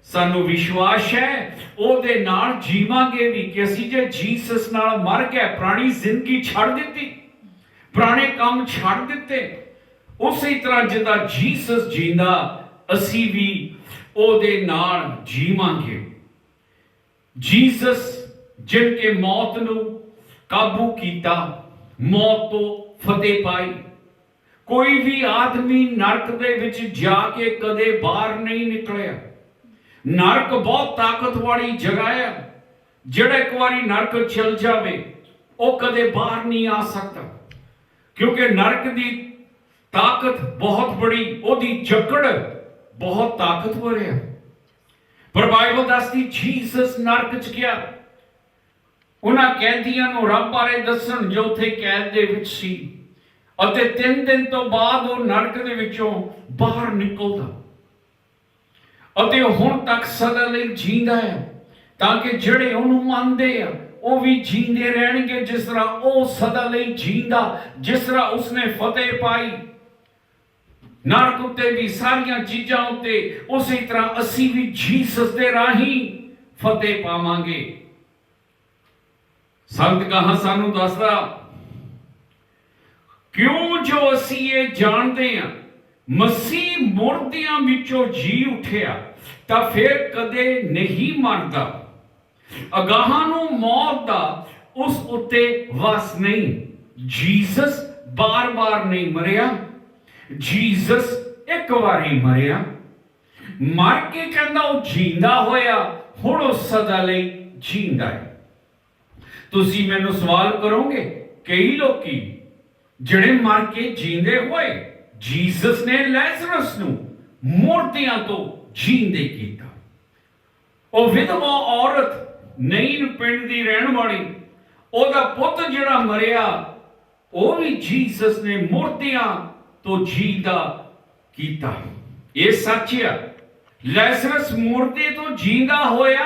ਸਾਨੂੰ ਵਿਸ਼ਵਾਸ ਹੈ ਉਹਦੇ ਨਾਲ ਜੀਵਾਂਗੇ ਵੀ, ਕਿ ਅਸੀਂ ਜੇ ਜੀਸਸ ਨਾਲ ਮਰ ਗਏ, ਪੁਰਾਣੀ ਜ਼ਿੰਦਗੀ ਛੱਡ ਦਿੱਤੀ, ਪੁਰਾਣੇ ਕੰਮ ਛੱਡ ਦਿੱਤੇ। ਉਸੇ ਤਰ੍ਹਾਂ ਜਿੱਦਾਂ ਜੀਸਸ ਜੀਂਦਾ ਅਸੀਂ ਵੀ ਉਹਦੇ ਨਾਲ ਜੀਵਾਂਗੇ। ਜੀਸਸ ਜਿਨ ਕੇ ਮੌਤ ਨੂੰ ਕਾਬੂ ਕੀਤਾ, ਮੌਤ ਤੋਂ ਫਤਿਹ ਪਾਈ। ਕੋਈ ਵੀ ਆਦਮੀ ਨਰਕ ਦੇ ਵਿੱਚ ਜਾ ਕੇ ਕਦੇ ਬਾਹਰ ਨਹੀਂ ਨਿਕਲਿਆ। ਨਰਕ ਬਹੁਤ ਤਾਕਤ ਵਾਲੀ ਜਗ੍ਹਾ ਹੈ। ਜਿਹੜਾ ਇੱਕ ਵਾਰੀ ਨਰਕ ਚਲ ਜਾਵੇ ਉਹ ਕਦੇ ਬਾਹਰ ਨਹੀਂ ਆ ਸਕਦਾ, ਕਿਉਂਕਿ ਨਰਕ ਦੀ ਤਾਕਤ ਬਹੁਤ ਬੜੀ, ਉਹਦੀ ਜਕੜ ਬਹੁਤ ਤਾਕਤਵਰ ਹੈ। ਪਰ ਬਾਈਬਲ ਦੱਸਦੀ ਜੀਸਸ ਨਰਕ ਚ ਗਿਆ, ਉਹਨਾਂ ਕੈਦੀਆਂ ਨੂੰ ਰੱਬ ਬਾਰੇ ਦੱਸਣ ਜੋ ਉੱਥੇ ਕੈਦ ਦੇ ਵਿੱਚ ਸੀ, ਅਤੇ 3 ਦਿਨ ਤੋਂ ਬਾਅਦ ਉਹ ਨਰਕ ਦੇ ਵਿੱਚੋਂ ਬਾਹਰ ਨਿਕਲਦਾ, ਅਤੇ ਉਹ ਹੁਣ ਤੱਕ ਸਦਾ ਲਈ ਜੀਂਦਾ ਹੈ, ਤਾਂ ਕਿ ਜਿਹੜੇ ਉਹਨੂੰ ਮੰਨਦੇ ਆ ਉਹ ਵੀ ਜੀਂਦੇ ਰਹਿਣਗੇ ਜਿਸ ਤਰ੍ਹਾਂ ਉਹ ਸਦਾ ਲਈ ਜੀਂਦਾ, ਜਿਸ ਤਰ੍ਹਾਂ ਉਸਨੇ ਫਤਿਹ ਪਾਈ ਨਰਕ ਉੱਤੇ ਵੀ, ਸਾਰੀਆਂ ਚੀਜ਼ਾਂ ਉੱਤੇ। ਉਸੇ ਤਰ੍ਹਾਂ ਅਸੀਂ ਵੀ ਜੀਸਸ ਦੇ ਰਾਹੀਂ ਫਤਿਹ ਪਾਵਾਂਗੇ। ਸੰਤ ਕਹਾਂ ਸਾਨੂੰ ਦੱਸਦਾ, ਕਿਉਂ ਜੋ ਅਸੀਂ ਇਹ ਜਾਣਦੇ ਹਾਂ ਮਸੀਹ ਮੁਰਦਿਆਂ ਵਿੱਚੋਂ ਜੀ ਉੱਠਿਆ ਤਾਂ ਫਿਰ ਕਦੇ ਨਹੀਂ ਮਰਦਾ। ਅਗਾਹਾਂ ਨੂੰ ਮੌਤ ਦਾ ਉਸ ਉੱਤੇ ਵਸ ਨਹੀਂ। ਜੀਸਸ ਬਾਰ-ਬਾਰ ਨਹੀਂ ਮਰਿਆ, ਜੀਸਸ ਇੱਕ ਵਾਰੀ ਮਰਿਆ, ਮਰ ਕੇ ਕਹਿੰਦਾ ਉਹ ਜੀਂਦਾ ਹੋਇਆ, ਹੁਣ ਉਹ ਸਦਾ ਲਈ ਜੀਂਦਾ ਹੈ। ਤੁਸੀਂ ਮੈਨੂੰ ਸਵਾਲ ਕਰੋਗੇ, ਕਈ ਲੋਕੀ ਜਿਹੜੇ ਮਰ ਕੇ ਜੀਂਦੇ ਹੋਏ, ਜੀਸਸ ਨੇ ਲੈਜ਼ਰਸ ਨੂੰ ਮੁਰਦਿਆਂ ਤੋਂ ਜੀਂਦੇ ਕੀਤਾ। ਉਹ ਵਿਧਵਾ ਔਰਤ ਨਈਨ ਪਿੰਡ ਦੀ ਰਹਿਣ ਵਾਲੀ, ਉਹਦਾ ਪੁੱਤ ਜਿਹੜਾ ਮਰਿਆ ਉਹ ਵੀ ਜੀਸਸ ਨੇ ਮੁਰਦਿਆਂ ਤੋਂ ਜੀਂਦਾ ਕੀਤਾ। ਇਹ ਸੱਚ ਹੈ, ਲੈਜ਼ਰਸ ਮੁਰਦੇ ਤੋਂ ਜੀਂਦਾ ਹੋਇਆ,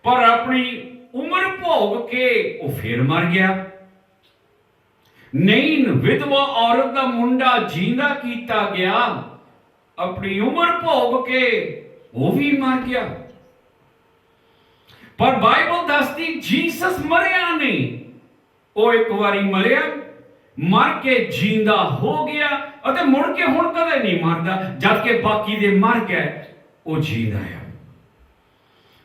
ਪਰ ਆਪਣੀ ਉਮਰ ਭੋਗ ਕੇ ਉਹ ਫਿਰ ਮਰ ਗਿਆ। ਨਈਨ ਵਿਧਵਾ ਔਰਤ ਦਾ ਮੁੰਡਾ ਜੀਂਦਾ ਕੀਤਾ ਗਿਆ, ਆਪਣੀ ਉਮਰ ਭੋਗ ਕੇ ਉਹ ਵੀ ਮਰ ਗਿਆ। ਪਰ ਬਾਈਬਲ ਦੱਸਦੀ ਜੀਸਸ ਮਰਿਆ ਨਹੀਂ, ਉਹ ਇੱਕ ਵਾਰੀ ਮਰਿਆ, ਮਰ ਕੇ ਜੀਂਦਾ ਹੋ ਗਿਆ, ਅਤੇ ਮੁੜ ਕੇ ਹੁਣ ਕਦੇ ਨਹੀਂ ਮਰਦਾ, ਜਦ ਕਿ ਬਾਕੀ ਦੇ ਮਰ ਗਏ, ਉਹ ਜੀਂਦਾ ਹੈ।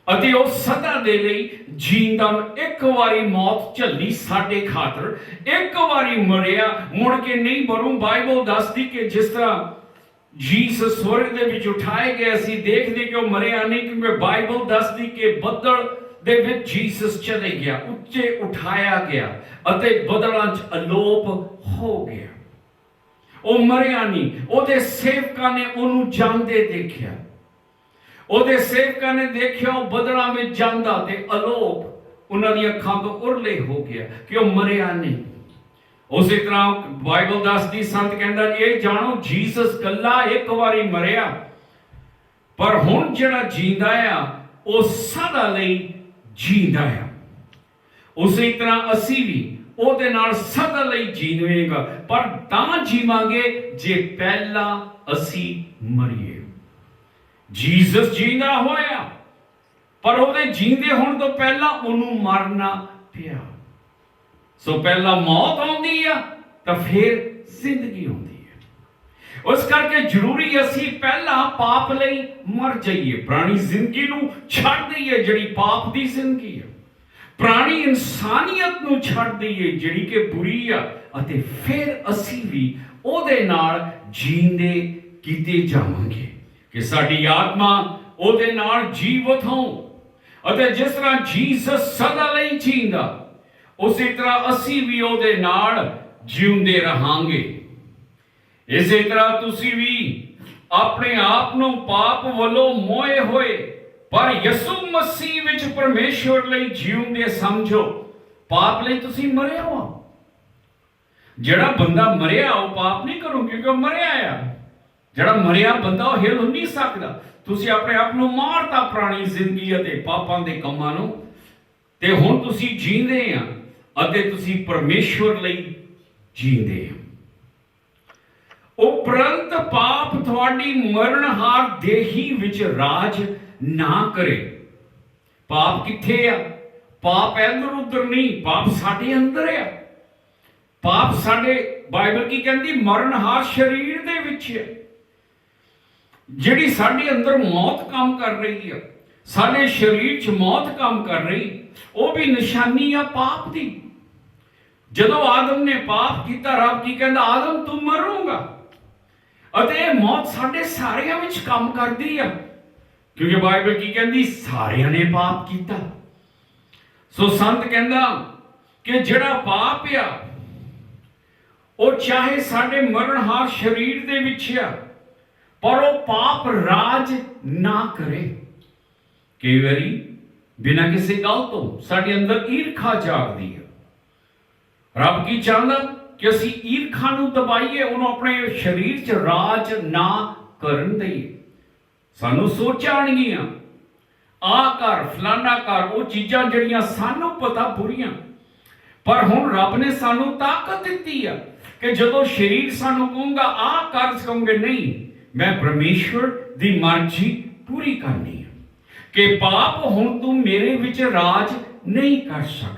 ਅਤੇ ਉਹ ਸਦਾ ਦੇ ਲਈ ਜੀਂਦਾ। ਇੱਕ ਵਾਰੀ ਮੌਤ ਝੱਲੀ ਸਾਡੇ ਖਾਤਰ, ਇੱਕ ਵਾਰੀ ਮਰਿਆ, ਮੁੜ ਕੇ ਨਹੀਂ ਮਰੂ। ਬਾਈਬਲ ਦੱਸਦੀ ਕਿ ਜਿਸ ਤਰ੍ਹਾਂ ਜੀਸਸ ਸਵਰਗ ਦੇ ਵਿੱਚ ਉਠਾਏ ਗਏ, ਅਸੀਂ ਦੇਖਦੇ ਕਿ ਉਹ ਮਰਿਆ ਨਹੀਂ, ਕਿਉਂਕਿ ਬਾਈਬਲ ਦੱਸਦੀ ਕਿ ਬੱਦਲ ਦੇ ਵਿੱਚ ਜੀਸਸ ਚਲੇ ਗਿਆ, ਉੱਚੇ ਉਠਾਇਆ ਗਿਆ ਅਤੇ ਬੱਦਲਾਂ 'ਚ ਅਲੋਪ ਹੋ ਗਿਆ। ਉਹ ਮਰਿਆ ਨਹੀਂ। ਉਹਦੇ ਸੇਵਕਾਂ ਨੇ ਉਹਨੂੰ ਜਾਂਦੇ ਦੇਖਿਆ, ਉਹਦੇ ਸੇਵਕਾਂ ਨੇ ਦੇਖਿਆ ਉਹ ਬੱਦਲਾਂ ਵਿੱਚ ਜਾਂਦਾ ਤੇ ਅਲੋਪ ਉਹਨਾਂ ਦੀਆਂ ਅੱਖਾਂ ਤੋਂ ਉਰਲੇ ਹੋ ਗਿਆ ਕਿ ਉਹ ਮਰਿਆ ਨਹੀਂ। ਉਸੇ ਤਰ੍ਹਾਂ ਬਾਈਬਲ ਦੱਸਦੀ, ਸੰਤ ਕਹਿੰਦਾ ਇਹ ਜਾਣੋ ਜੀਸਸ ਕੱਲਾ ਇੱਕ ਵਾਰੀ ਮਰਿਆ, ਪਰ ਹੁਣ ਜਿਹੜਾ ਜੀਂਦਾ ਆ ਉਹ ਸਦਾ ਲਈ ਜੀਂਦਾ ਆ। ਉਸੇ ਤਰ੍ਹਾਂ ਅਸੀਂ ਵੀ ਉਹਦੇ ਨਾਲ ਸਦਾ ਲਈ ਜੀਵਾਂਗੇ, ਪਰ ਤਾਂ ਜੀਵਾਂਗੇ ਜੇ ਪਹਿਲਾਂ ਅਸੀਂ ਮਰੀਏ। ਜੀਸਸ ਜੀਂਦਾ ਹੋਇਆ, ਪਰ ਉਹਦੇ ਜੀਂਦੇ ਹੋਣ ਤੋਂ ਪਹਿਲਾਂ ਉਹਨੂੰ ਮਰਨਾ ਪਿਆ। ਸੋ ਪਹਿਲਾਂ ਮੌਤ ਆਉਂਦੀ ਆ ਤਾਂ ਫਿਰ ਜ਼ਿੰਦਗੀ ਆਉਂਦੀ ਹੈ। ਉਸ ਕਰਕੇ ਜ਼ਰੂਰੀ ਅਸੀਂ ਪਹਿਲਾਂ ਪਾਪ ਲਈ ਮਰ ਜਾਈਏ, ਪੁਰਾਣੀ ਜ਼ਿੰਦਗੀ ਨੂੰ ਛੱਡ ਦਈਏ ਜਿਹੜੀ ਪਾਪ ਦੀ ਜ਼ਿੰਦਗੀ ਹੈ, ਪੁਰਾਣੀ ਇਨਸਾਨੀਅਤ ਨੂੰ ਛੱਡ ਦਈਏ ਜਿਹੜੀ ਕਿ ਬੁਰੀ ਆ, ਅਤੇ ਫਿਰ ਅਸੀਂ ਵੀ ਉਹਦੇ ਨਾਲ ਜੀਂਦੇ ਕੀਤੇ ਜਾਵਾਂਗੇ ਕਿ ਸਾਡੀ ਆਤਮਾ ਉਹਦੇ ਨਾਲ ਜੀਵਤ ਹੋ। ਅਤੇ ਜਿਸ ਤਰ੍ਹਾਂ ਜੀਸਸ ਸਦਾ ਲਈ ਜੀਂਦਾ, ਉਸੇ ਤਰ੍ਹਾਂ ਅਸੀਂ ਵੀ ਉਹਦੇ ਨਾਲ ਜਿਉਂਦੇ ਰਹਾਂਗੇ। ਇਸੇ ਤਰ੍ਹਾਂ ਤੁਸੀਂ ਵੀ ਆਪਣੇ ਆਪ ਨੂੰ ਪਾਪ ਵੱਲੋਂ ਮੋਏ ਹੋਏ, ਪਰ ਯਿਸੂ ਮਸੀਹ ਵਿੱਚ ਪਰਮੇਸ਼ਵਰ ਲਈ ਜਿਉਂਦੇ ਸਮਝੋ। ਪਾਪ ਲਈ ਤੁਸੀਂ ਮਰੇ ਹੋ। ਜਿਹੜਾ ਬੰਦਾ ਮਰਿਆ ਉਹ ਪਾਪ ਨਹੀਂ ਕਰੂ, ਕਿਉਂਕਿ ਉਹ ਮਰਿਆ ਆ। ਜਿਹੜਾ ਮਰਿਆ ਬੰਦਾ ਉਹ ਹਿਲ ਨਹੀਂ ਸਕਦਾ। ਤੁਸੀਂ ਆਪਣੇ ਆਪ ਨੂੰ ਮਾਰਤਾ ਪੁਰਾਣੀ ਜ਼ਿੰਦਗੀ ਅਤੇ ਪਾਪਾਂ ਦੇ ਕੰਮਾਂ ਨੂੰ, ਤੇ ਹੁਣ ਤੁਸੀਂ ਜੀਂਦੇ ਆ ਅਤੇ ਤੁਸੀਂ ਪਰਮੇਸ਼ਵਰ ਲਈ ਜੀਂਦੇ ਆ। ਉਪਰੰਤ ਪਾਪ ਤੁਹਾਡੀ ਮਰਨਹਾਰ ਦੇਹੀ ਵਿੱਚ ਰਾਜ ਨਾ ਕਰੇ। ਪਾਪ ਕਿੱਥੇ ਆ? ਪਾਪ ਇੱਧਰ ਉੱਧਰ ਨਹੀਂ, ਪਾਪ ਸਾਡੇ ਅੰਦਰ ਆ। ਪਾਪ ਸਾਡੇ ਬਾਈਬਲ ਕੀ ਕਹਿੰਦੀ, ਮਰਨਹਾਰ ਸਰੀਰ ਦੇ ਵਿੱਚ ਹੈ। ਜਿਹੜੀ ਸਾਡੇ ਅੰਦਰ ਮੌਤ ਕੰਮ ਕਰ ਰਹੀ ਆ, ਸਾਡੇ ਸਰੀਰ 'ਚ ਮੌਤ ਕੰਮ ਕਰ ਰਹੀ, ਉਹ ਵੀ ਨਿਸ਼ਾਨੀ ਆ ਪਾਪ ਦੀ। ਜਦੋਂ ਆਦਮ ਨੇ ਪਾਪ ਕੀਤਾ, ਰੱਬ ਕੀ ਕਹਿੰਦਾ, ਆਦਮ ਤੂੰ ਮਰੂੰਗਾ। ਅਤੇ ਇਹ ਮੌਤ ਸਾਡੇ ਸਾਰਿਆਂ ਵਿੱਚ ਕੰਮ ਕਰਦੀ ਆ, ਕਿਉਂਕਿ ਬਾਈਬਲ ਕੀ ਕਹਿੰਦੀ, ਸਾਰਿਆਂ ਨੇ ਪਾਪ ਕੀਤਾ। ਸੋ ਸੰਤ ਕਹਿੰਦਾ ਕਿ ਜਿਹੜਾ ਪਾਪ ਆ ਉਹ ਚਾਹੇ ਸਾਡੇ ਮਰਨਹਾਰ ਸਰੀਰ ਦੇ ਵਿੱਚ ਆ, ਪਰ ਉਹ ਪਾਪ ਰਾਜ ਨਾ ਕਰੇ। ਕਈ ਵਾਰੀ ਬਿਨਾਂ ਕਿਸੇ ਗੱਲ ਤੋਂ ਸਾਡੇ ਅੰਦਰ ਈਰਖਾ ਜਾਗਦੀ ਹੈ। ਰੱਬ ਕੀ ਚਾਹੁੰਦਾ ਕਿ ਅਸੀਂ ਈਰਖਾ ਨੂੰ ਦਬਾਈਏ, ਉਹਨੂੰ ਆਪਣੇ ਸਰੀਰ 'ਚ ਰਾਜ ਨਾ ਕਰਨ ਦੇਈਏ। ਸਾਨੂੰ ਸੋਚਾਂ ਆਉਣਗੀਆਂ, ਆਹ ਕਰ ਫਲਾਨਾ ਕਰ, ਉਹ ਚੀਜ਼ਾਂ ਜਿਹੜੀਆਂ ਸਾਨੂੰ ਪਤਾ ਬੁਰੀਆਂ, ਪਰ ਹੁਣ ਰੱਬ ਨੇ ਸਾਨੂੰ ਤਾਕਤ ਦਿੱਤੀ ਆ ਕਿ ਜਦੋਂ ਸਰੀਰ ਸਾਨੂੰ ਕਹੂੰਗਾ ਆਹ ਕਰ, ਕਹੂੰਗੇ ਨਹੀਂ, ਮੈਂ ਪਰਮੇਸ਼ਵਰ ਦੀ ਮਰਜ਼ੀ ਪੂਰੀ ਕਰਨੀ ਹੈ ਕਿ ਪਾਪ ਹੁਣ ਤੂੰ ਮੇਰੇ ਵਿੱਚ ਰਾਜ ਨਹੀਂ ਕਰ ਸਕਦਾ।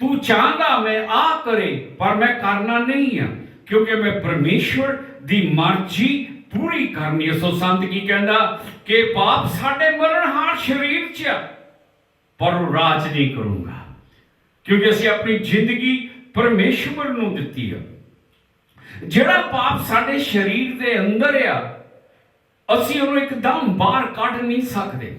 ਤੂੰ ਚਾਹੁੰਦਾ ਮੈਂ ਆਹ ਕਰੇ, ਪਰ ਮੈਂ ਕਰਨਾ ਨਹੀਂ ਆ, ਕਿਉਂਕਿ ਮੈਂ ਪਰਮੇਸ਼ਵਰ ਦੀ ਮਰਜ਼ੀ ਪੂਰੀ ਕਰਨੀ ਹੈ। ਸੋ ਸੰਤ ਕੀ ਕਹਿੰਦਾ ਕਿ ਪਾਪ ਸਾਡੇ ਮਰਨਹਾਰ ਸਰੀਰ 'ਚ ਆ, ਪਰ ਉਹ ਰਾਜ ਨਹੀਂ ਕਰੂੰਗਾ, ਕਿਉਂਕਿ ਅਸੀਂ ਆਪਣੀ ਜ਼ਿੰਦਗੀ ਪਰਮੇਸ਼ਵਰ ਨੂੰ ਦਿੱਤੀ ਆ। ਜਿਹੜਾ ਪਾਪ ਸਾਡੇ ਸਰੀਰ ਦੇ ਅੰਦਰ ਆ, ਅਸੀਂ ਉਹਨੂੰ ਇੱਕਦਮ ਬਾਹਰ ਕੱਢ ਨਹੀਂ ਸਕਦੇ,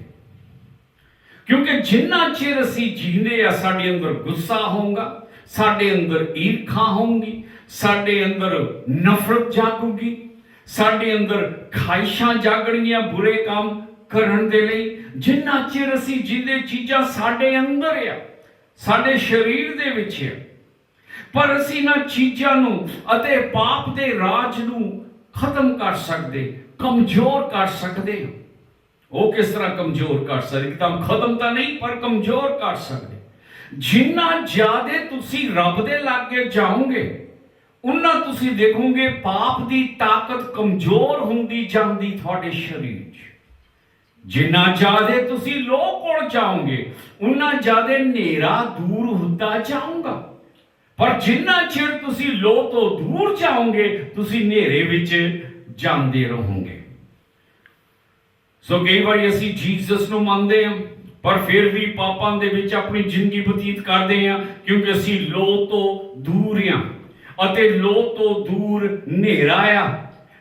ਕਿਉਂਕਿ ਜਿੰਨਾ ਚਿਰ ਅਸੀਂ ਜੀਂਦੇ ਆ, ਸਾਡੇ ਅੰਦਰ ਗੁੱਸਾ ਹੋਊਗਾ, ਸਾਡੇ ਅੰਦਰ ਈਰਖਾ ਹੋਊਗੀ, ਸਾਡੇ ਅੰਦਰ ਨਫ਼ਰਤ ਜਾਗੂਗੀ, ਸਾਡੇ ਅੰਦਰ ਖਾਹਿਸ਼ਾਂ ਜਾਗਣਗੀਆਂ ਬੁਰੇ ਕੰਮ ਕਰਨ ਦੇ ਲਈ। ਜਿੰਨਾ ਚਿਰ ਅਸੀਂ ਜਿਹਦੇ ਚੀਜ਼ਾਂ ਸਾਡੇ ਅੰਦਰ ਆ, ਸਾਡੇ ਸਰੀਰ ਦੇ ਵਿੱਚ ਆ, ਪਰ ਅਸੀਂ ਇਹਨਾਂ ਚੀਜ਼ਾਂ ਨੂੰ ਅਤੇ ਪਾਪ ਦੇ ਰਾਜ ਨੂੰ ਖਤਮ ਕਰ ਸਕਦੇ, ਕਮਜ਼ੋਰ ਕਰ ਸਕਦੇ ਹਾਂ। ਉਹ ਕਿਸ ਤਰ੍ਹਾਂ ਕਮਜ਼ੋਰ ਕਰ ਸਕਦੇ? ਇੱਕਦਮ ਖਤਮ ਤਾਂ ਨਹੀਂ, ਪਰ ਕਮਜ਼ੋਰ ਕਰ ਸਕਦੇ। ਜਿੰਨਾ ਜ਼ਿਆਦਾ ਤੁਸੀਂ ਰੱਬ ਦੇ ਲਾਗੇ ਜਾਓਗੇ, ਉਨਾ ਤੁਸੀਂ ਦੇਖੋਗੇ ਪਾਪ ਦੀ ਤਾਕਤ ਕਮਜ਼ੋਰ ਹੁੰਦੀ ਜਾਂਦੀ ਤੁਹਾਡੇ ਸਰੀਰ 'ਚ। ਜਿੰਨਾ ਜ਼ਿਆਦਾ ਤੁਸੀਂ ਲੋਹ ਕੋਲ ਜਾਓਗੇ, ਉਨਾ ਜ਼ਿਆਦਾ ਹਨੇਰਾ ਦੂਰ ਹੁੰਦਾ ਜਾਊਗਾ। ਪਰ ਜਿੰਨਾ ਚਿਰ ਤੁਸੀਂ ਲੋਹ ਤੋਂ ਦੂਰ ਜਾਓਗੇ, ਤੁਸੀਂ ਹਨੇਰੇ ਵਿੱਚ ਜਾਂਦੇ ਰਹੋਗੇ। ਸੋ ਕਈ ਵਾਰੀ ਅਸੀਂ ਜੀਸਸ ਨੂੰ ਮੰਨਦੇ ਹਾਂ, ਪਰ ਫਿਰ ਵੀ ਪਾਪਾਂ ਦੇ ਵਿੱਚ ਆਪਣੀ ਜ਼ਿੰਦਗੀ ਬਤੀਤ ਕਰਦੇ ਹਾਂ, ਕਿਉਂਕਿ ਅਸੀਂ ਲੋਹ ਤੋਂ ਦੂਰ ਹਾਂ, ਅਤੇ ਲੋਹ ਤੋਂ ਦੂਰ ਹਨੇਰਾ ਆ।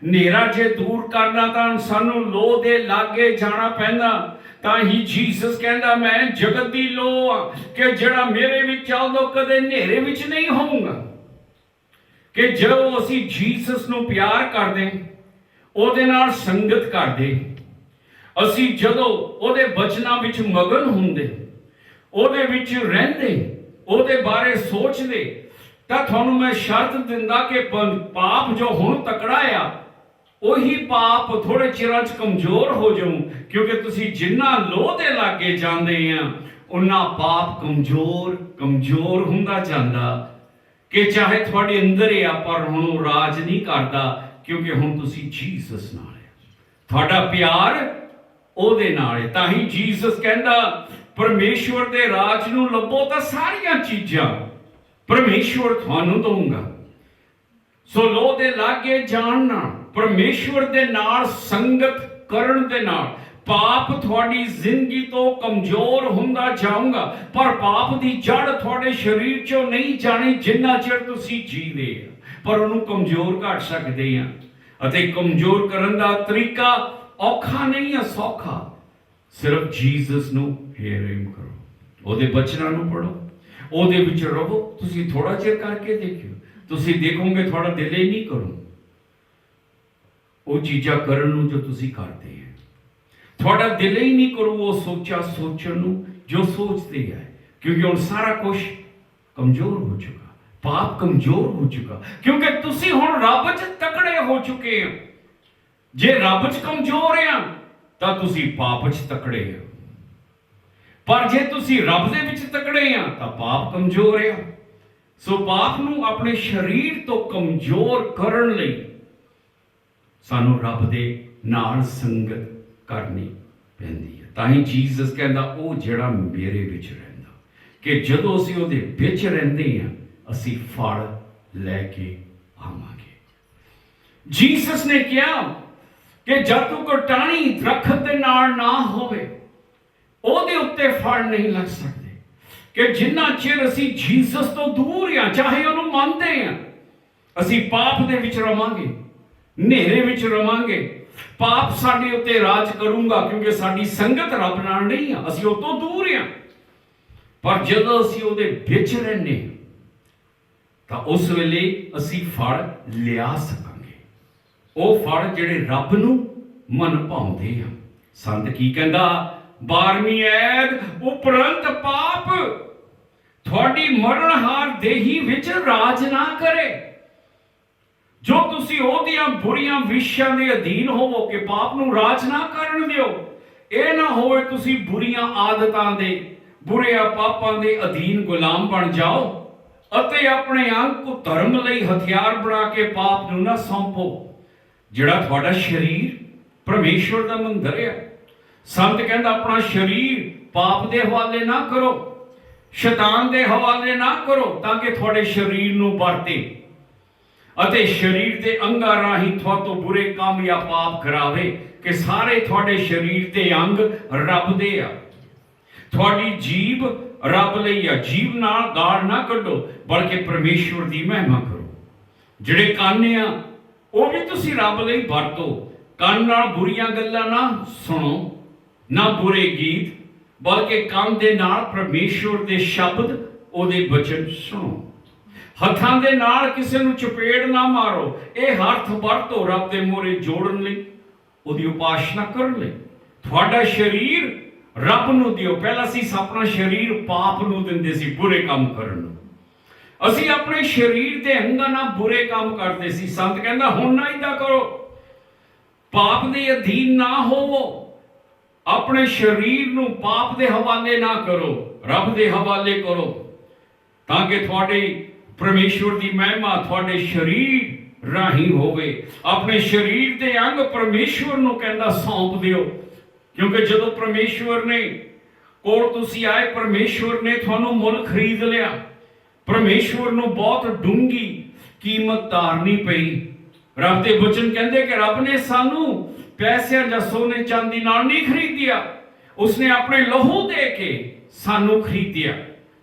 ਹਨੇਰਾ ਜੇ ਦੂਰ ਕਰਨਾ ਤਾਂ ਸਾਨੂੰ ਲੋਹ ਦੇ ਲਾਗੇ ਜਾਣਾ ਪੈਂਦਾ। ਤਾਂ ਹੀ ਜੀਸਸ ਕਹਿੰਦਾ, ਮੈਂ ਜਗਤ ਦੀ ਲੋਹ ਆ, ਕਿ ਜਿਹੜਾ ਮੇਰੇ ਵਿੱਚ ਚੱਲਦਾ ਕਦੇ ਹਨੇਰੇ ਵਿੱਚ ਨਹੀਂ ਹੋਊਗਾ। ਕਿ ਜਦੋਂ ਅਸੀਂ ਜੀਸਸ ਨੂੰ ਪਿਆਰ ਕਰਦੇ, ਉਹਦੇ ਨਾਲ ਸੰਗਤ ਕਰਦੇ, ਅਸੀਂ ਜਦੋਂ ਉਹਦੇ ਬਚਨਾਂ ਵਿੱਚ ਮਗਨ ਹੁੰਦੇ, ਉਹਦੇ ਵਿੱਚ ਰਹਿੰਦੇ, ਉਹਦੇ ਬਾਰੇ ਸੋਚਦੇ, ਤਾਂ ਤੁਹਾਨੂੰ ਮੈਂ ਸ਼ਰਤ ਦਿੰਦਾ ਕਿ ਪਾਪ ਜੋ ਹੁਣ ਤਕੜਾ ਆ, ਉਹੀ ਪਾਪ ਥੋੜੇ ਚਿਰਾਂ 'ਚ ਕਮਜ਼ੋਰ ਹੋ ਜਾਊ, ਕਿਉਂਕਿ ਤੁਸੀਂ ਜਿੰਨਾ ਲੋਹ ਦੇ ਲਾਗੇ ਜਾਂਦੇ ਆ, ਉਨਾ ਪਾਪ ਕਮਜ਼ੋਰ ਹੁੰਦਾ ਜਾਂਦਾ। ਕਿ ਚਾਹੇ ਤੁਹਾਡੇ ਅੰਦਰ ਆ, ਪਰ ਹੁਣ ਉਹ ਰਾਜ ਨਹੀਂ ਕਰਦਾ, ਕਿਉਂਕਿ ਹੁਣ ਤੁਸੀਂ ਜੀਸਸ ਨਾਲ ਹੈ, ਤੁਹਾਡਾ ਪਿਆਰ ਉਹਦੇ ਨਾਲ ਹੈ। ਤਾਂ ਹੀ ਜੀਸਸ ਕਹਿੰਦਾ, ਪਰਮੇਸ਼ਵਰ ਦੇ ਰਾਜ ਨੂੰ ਲੱਭੋ ਤਾਂ ਸਾਰੀਆਂ ਚੀਜ਼ਾਂ ਪਰਮੇਸ਼ਵਰ ਤੁਹਾਨੂੰ ਦਊਗਾ। ਸੋ ਲੋਹ ਦੇ ਲਾਗੇ ਜਾਣ ਨਾਲ, ਪਰਮੇਸ਼ਵਰ ਦੇ ਨਾਲ ਸੰਗਤ ਕਰਨ ਦੇ ਨਾਲ ਪਾਪ ਤੁਹਾਡੀ ਜ਼ਿੰਦਗੀ ਤੋਂ ਕਮਜ਼ੋਰ ਹੁੰਦਾ ਜਾਊਗਾ। ਪਰ ਪਾਪ ਦੀ ਜੜ ਤੁਹਾਡੇ ਸਰੀਰ 'ਚੋਂ ਨਹੀਂ ਜਾਣੀ ਜਿੰਨਾ ਚਿਰ ਤੁਸੀਂ ਜੀਂਦੇ ਆ, ਪਰ ਉਹਨੂੰ ਕਮਜ਼ੋਰ ਕਰ ਸਕਦੇ ਆ। ਅਤੇ ਕਮਜ਼ੋਰ ਕਰਨ ਦਾ ਤਰੀਕਾ ਔਖਾ ਨਹੀਂ ਹੈ, ਸੌਖਾ। ਸਿਰਫ ਜੀਸਸ ਨੂੰ ਹੇਰਿੰਗ ਕਰੋ, ਉਹਦੇ ਬਚਨਾਂ ਨੂੰ ਪੜੋ, ਉਹਦੇ ਵਿੱਚ ਰਹੋ। ਤੁਸੀਂ ਥੋੜਾ ਚਿਰ ਕਰਕੇ ਦੇਖਿਓ, ਤੁਸੀਂ ਦੇਖੋਗੇ ਤੁਹਾਡਾ ਦਿਲ ਹੀ ਨਹੀਂ ਕਰੂ ਉਹ ਚੀਜ਼ਾਂ ਕਰਨ ਨੂੰ ਜੋ ਤੁਸੀਂ ਕਰਦੇ ਹੈ। ਤੁਹਾਡਾ ਦਿਲ ਹੀ ਨਹੀਂ ਕਰੂ ਉਹ ਸੋਚਣ ਨੂੰ ਜੋ ਸੋਚਦੇ ਹੈ, ਕਿਉਂਕਿ ਹੁਣ ਸਾਰਾ ਕੁਝ ਕਮਜ਼ੋਰ ਹੋ ਚੁੱਕਾ, ਪਾਪ ਕਮਜ਼ੋਰ ਹੋ ਚੁੱਕਾ, ਕਿਉਂਕਿ ਤੁਸੀਂ ਹੁਣ ਰੱਬ 'ਚ ਤਕੜੇ ਹੋ ਚੁੱਕੇ ਹੋ। ਜੇ ਰੱਬ 'ਚ ਕਮਜ਼ੋਰ ਆ ਤਾਂ ਤੁਸੀਂ ਪਾਪ 'ਚ ਤਕੜੇ ਹੋ, ਪਰ ਜੇ ਤੁਸੀਂ ਰੱਬ ਦੇ ਵਿੱਚ ਤਕੜੇ ਆ ਤਾਂ ਪਾਪ ਕਮਜ਼ੋਰ ਆ। ਸੋ ਪਾਪ ਨੂੰ ਆਪਣੇ ਸਰੀਰ ਤੋਂ ਕਮਜ਼ੋਰ ਕਰਨ ਲਈ ਸਾਨੂੰ ਰੱਬ ਦੇ ਨਾਲ ਸੰਗਤ ਕਰਨੀ ਪੈਂਦੀ ਹੈ। ਤਾਂ ਹੀ ਜੀਸਸ ਕਹਿੰਦਾ, ਉਹ ਜਿਹੜਾ ਮੇਰੇ ਵਿੱਚ ਰਹਿੰਦਾ, ਕਿ ਜਦੋਂ ਅਸੀਂ ਉਹਦੇ ਵਿੱਚ ਰਹਿੰਦੇ ਹਾਂ, ਅਸੀਂ ਫਲ ਲੈ ਕੇ ਆਵਾਂਗੇ। ਜੀਸਸ ਨੇ ਕਿਹਾ ਕਿ ਜਦ ਤੱਕ ਟਾਹਣੀ ਦਰਖਤ ਦੇ ਨਾਲ ਨਾ ਹੋਵੇ ਉਹਦੇ ਉੱਤੇ ਫਲ ਨਹੀਂ ਲੱਗ ਸਕਦੇ। ਕਿ ਜਿੰਨਾ ਚਿਰ ਅਸੀਂ ਜੀਸਸ ਤੋਂ ਦੂਰ ਆ, ਚਾਹੇ ਉਹਨੂੰ ਮੰਨਦੇ ਆ, ਅਸੀਂ ਪਾਪ ਦੇ ਵਿੱਚ ਰਵਾਂਗੇ, ਹਨੇਰੇ ਵਿੱਚ ਰਵਾਂਗੇ। ਪਾਪ ਸਾਡੇ ਉੱਤੇ ਰਾਜ ਕਰੂਗਾ ਕਿਉਂਕਿ ਸਾਡੀ ਸੰਗਤ ਰੱਬ ਨਾਲ ਨਹੀਂ ਆ, ਅਸੀਂ ਉਹ ਤੋਂ ਦੂਰ ਆ। ਪਰ ਜਦੋਂ ਅਸੀਂ ਉਹਦੇ ਵਿੱਚ ਰਹਿੰਦੇ ਤਾਂ ਉਸ ਵੇਲੇ ਅਸੀਂ ਫਲ ਲਿਆ ਸਕਾਂਗੇ, ਉਹ ਫਲ ਜਿਹੜੇ ਰੱਬ ਨੂੰ ਮਨ ਭਾਉਂਦੇ ਆ। ਸੰਤ ਕੀ ਕਹਿੰਦਾ 12ਵੀਂ ਐਤ, ਉਪਰੰਤ ਪਾਪ ਤੁਹਾਡੀ ਮਰਣਹਾਰ ਦੇਹੀ ਵਿੱਚ ਰਾਜ ਨਾ ਕਰੇ। ਜੋ ਤੁਸੀਂ ਉਹਦੀਆਂ ਬੁਰੀਆਂ ਵਿਸ਼ਿਆਂ ਦੇ ਅਧੀਨ ਹੋਵੋ ਕਿ ਪਾਪ ਨੂੰ ਰਾਜ ਨਾ ਕਰਨ ਦਿਓ। ਇਹ ਨਾ ਹੋਵੇ ਤੁਸੀਂ ਬੁਰੀਆਂ ਆਦਤਾਂ ਦੇ, ਬੁਰੇ ਪਾਪਾਂ ਦੇ ਅਧੀਨ ਗੁਲਾਮ ਬਣ ਜਾਓ ਅਤੇ ਆਪਣੇ ਅੰਗ ਨੂੰ ਧਰਮ ਲਈ ਹਥਿਆਰ ਬਣਾ ਕੇ ਪਾਪ ਨੂੰ ਨਾ ਸੌਂਪੋ। ਜਿਹੜਾ ਤੁਹਾਡਾ ਸਰੀਰ ਪਰਮੇਸ਼ਵਰ ਦਾ ਮੰਦਰ ਹੈ। ਸੰਤ ਕਹਿੰਦਾ ਆਪਣਾ ਸਰੀਰ ਪਾਪ ਦੇ ਹਵਾਲੇ ਨਾ ਕਰੋ, ਸ਼ੈਤਾਨ ਦੇ ਹਵਾਲੇ ਨਾ ਕਰੋ, ਤਾਂ ਕਿ ਤੁਹਾਡੇ ਸਰੀਰ ਨੂੰ ਵਰਤੇ ਅਤੇ ਸਰੀਰ ਦੇ ਅੰਗਾਂ ਰਾਹੀਂ ਤੁਹਾਤੋਂ ਬੁਰੇ ਕੰਮ ਜਾਂ ਪਾਪ ਕਰਾਵੇ। ਕਿ ਸਾਰੇ ਤੁਹਾਡੇ ਸਰੀਰ ਦੇ ਅੰਗ ਰੱਬ ਦੇ ਆ। ਤੁਹਾਡੀ ਜੀਭ ਰੱਬ ਲਈ ਆ। ਜੀਭ ਨਾਲ ਗਾਲ ਨਾ ਕੱਢੋ ਬਲਕਿ ਪਰਮੇਸ਼ਵਰ ਦੀ ਮਹਿਮਾ ਕਰੋ। ਜਿਹੜੇ ਕੰਨ ਆ ਉਹ ਵੀ ਤੁਸੀਂ ਰੱਬ ਲਈ ਵਰਤੋ। ਕੰਨ ਨਾਲ ਬੁਰੀਆਂ ਗੱਲਾਂ ਨਾ ਸੁਣੋ, ਨਾ ਬੁਰੇ ਗੀਤ, ਬਲਕਿ ਕੰਨ ਦੇ ਨਾਲ ਪਰਮੇਸ਼ਵਰ ਦੇ ਸ਼ਬਦ, ਉਹਦੇ ਬਚਨ ਸੁਣੋ। ਹੱਥਾਂ ਦੇ ਨਾਲ ਕਿਸੇ ਨੂੰ ਚਪੇੜ ਨਾ ਮਾਰੋ। ਇਹ ਹੱਥ ਵਰਤੋ ਰੱਬ ਦੇ ਮੂਹਰੇ ਜੋੜਨ ਲਈ, ਉਹਦੀ ਉਪਾਸਨਾ ਕਰਨ ਲਈ। ਤੁਹਾਡਾ ਸਰੀਰ ਰੱਬ ਨੂੰ ਦਿਓ। ਪਹਿਲਾਂ ਅਸੀਂ ਆਪਣਾ ਸਰੀਰ ਪਾਪ ਨੂੰ ਦਿੰਦੇ ਸੀ, ਬੁਰੇ ਕੰਮ ਕਰਨ ਨੂੰ। ਅਸੀਂ ਆਪਣੇ ਸਰੀਰ ਦੇ ਅੰਗਾਂ ਨਾਲ ਬੁਰੇ ਕੰਮ ਕਰਦੇ ਸੀ। ਸੰਤ ਕਹਿੰਦਾ ਹੁਣ ਨਾ ਏਦਾਂ ਕਰੋ, ਪਾਪ ਦੇ ਅਧੀਨ ਨਾ ਹੋਵੋ। ਆਪਣੇ ਸਰੀਰ ਨੂੰ ਪਾਪ ਦੇ ਹਵਾਲੇ ਨਾ ਕਰੋ, ਰੱਬ ਦੇ ਹਵਾਲੇ ਕਰੋ, ਤਾਂ ਕਿ ਤੁਹਾਡੇ ਪਰਮੇਸ਼ਵਰ ਦੀ ਮਹਿਮਾ ਤੁਹਾਡੇ ਸਰੀਰ ਰਾਹੀਂ ਹੋਵੇ। ਆਪਣੇ ਸਰੀਰ ਦੇ ਅੰਗ ਪਰਮੇਸ਼ਵਰ ਨੂੰ ਕਹਿੰਦਾ ਸੌਂਪ ਦਿਓ। ਕਿਉਂਕਿ ਜਦੋਂ ਪਰਮੇਸ਼ਵਰ ਨੇ ਕੋਲ ਤੁਸੀਂ ਆਏ, ਪਰਮੇਸ਼ਵਰ ਨੇ ਤੁਹਾਨੂੰ ਮੁੱਲ ਖਰੀਦ ਲਿਆ। ਪਰਮੇਸ਼ਵਰ ਨੂੰ ਬਹੁਤ ਡੂੰਘੀ ਕੀਮਤ ਤਾਰਨੀ ਪਈ। ਰੱਬ ਦੇ ਬਚਨ ਕਹਿੰਦੇ ਕਿ ਰੱਬ ਨੇ ਸਾਨੂੰ ਪੈਸਿਆਂ ਜਾਂ ਸੋਨੇ ਚਾਂਦੀ ਨਾਲ ਨਹੀਂ ਖਰੀਦਿਆ, ਉਸਨੇ ਆਪਣੇ ਲਹੂ ਦੇ ਕੇ ਸਾਨੂੰ ਖਰੀਦਿਆ।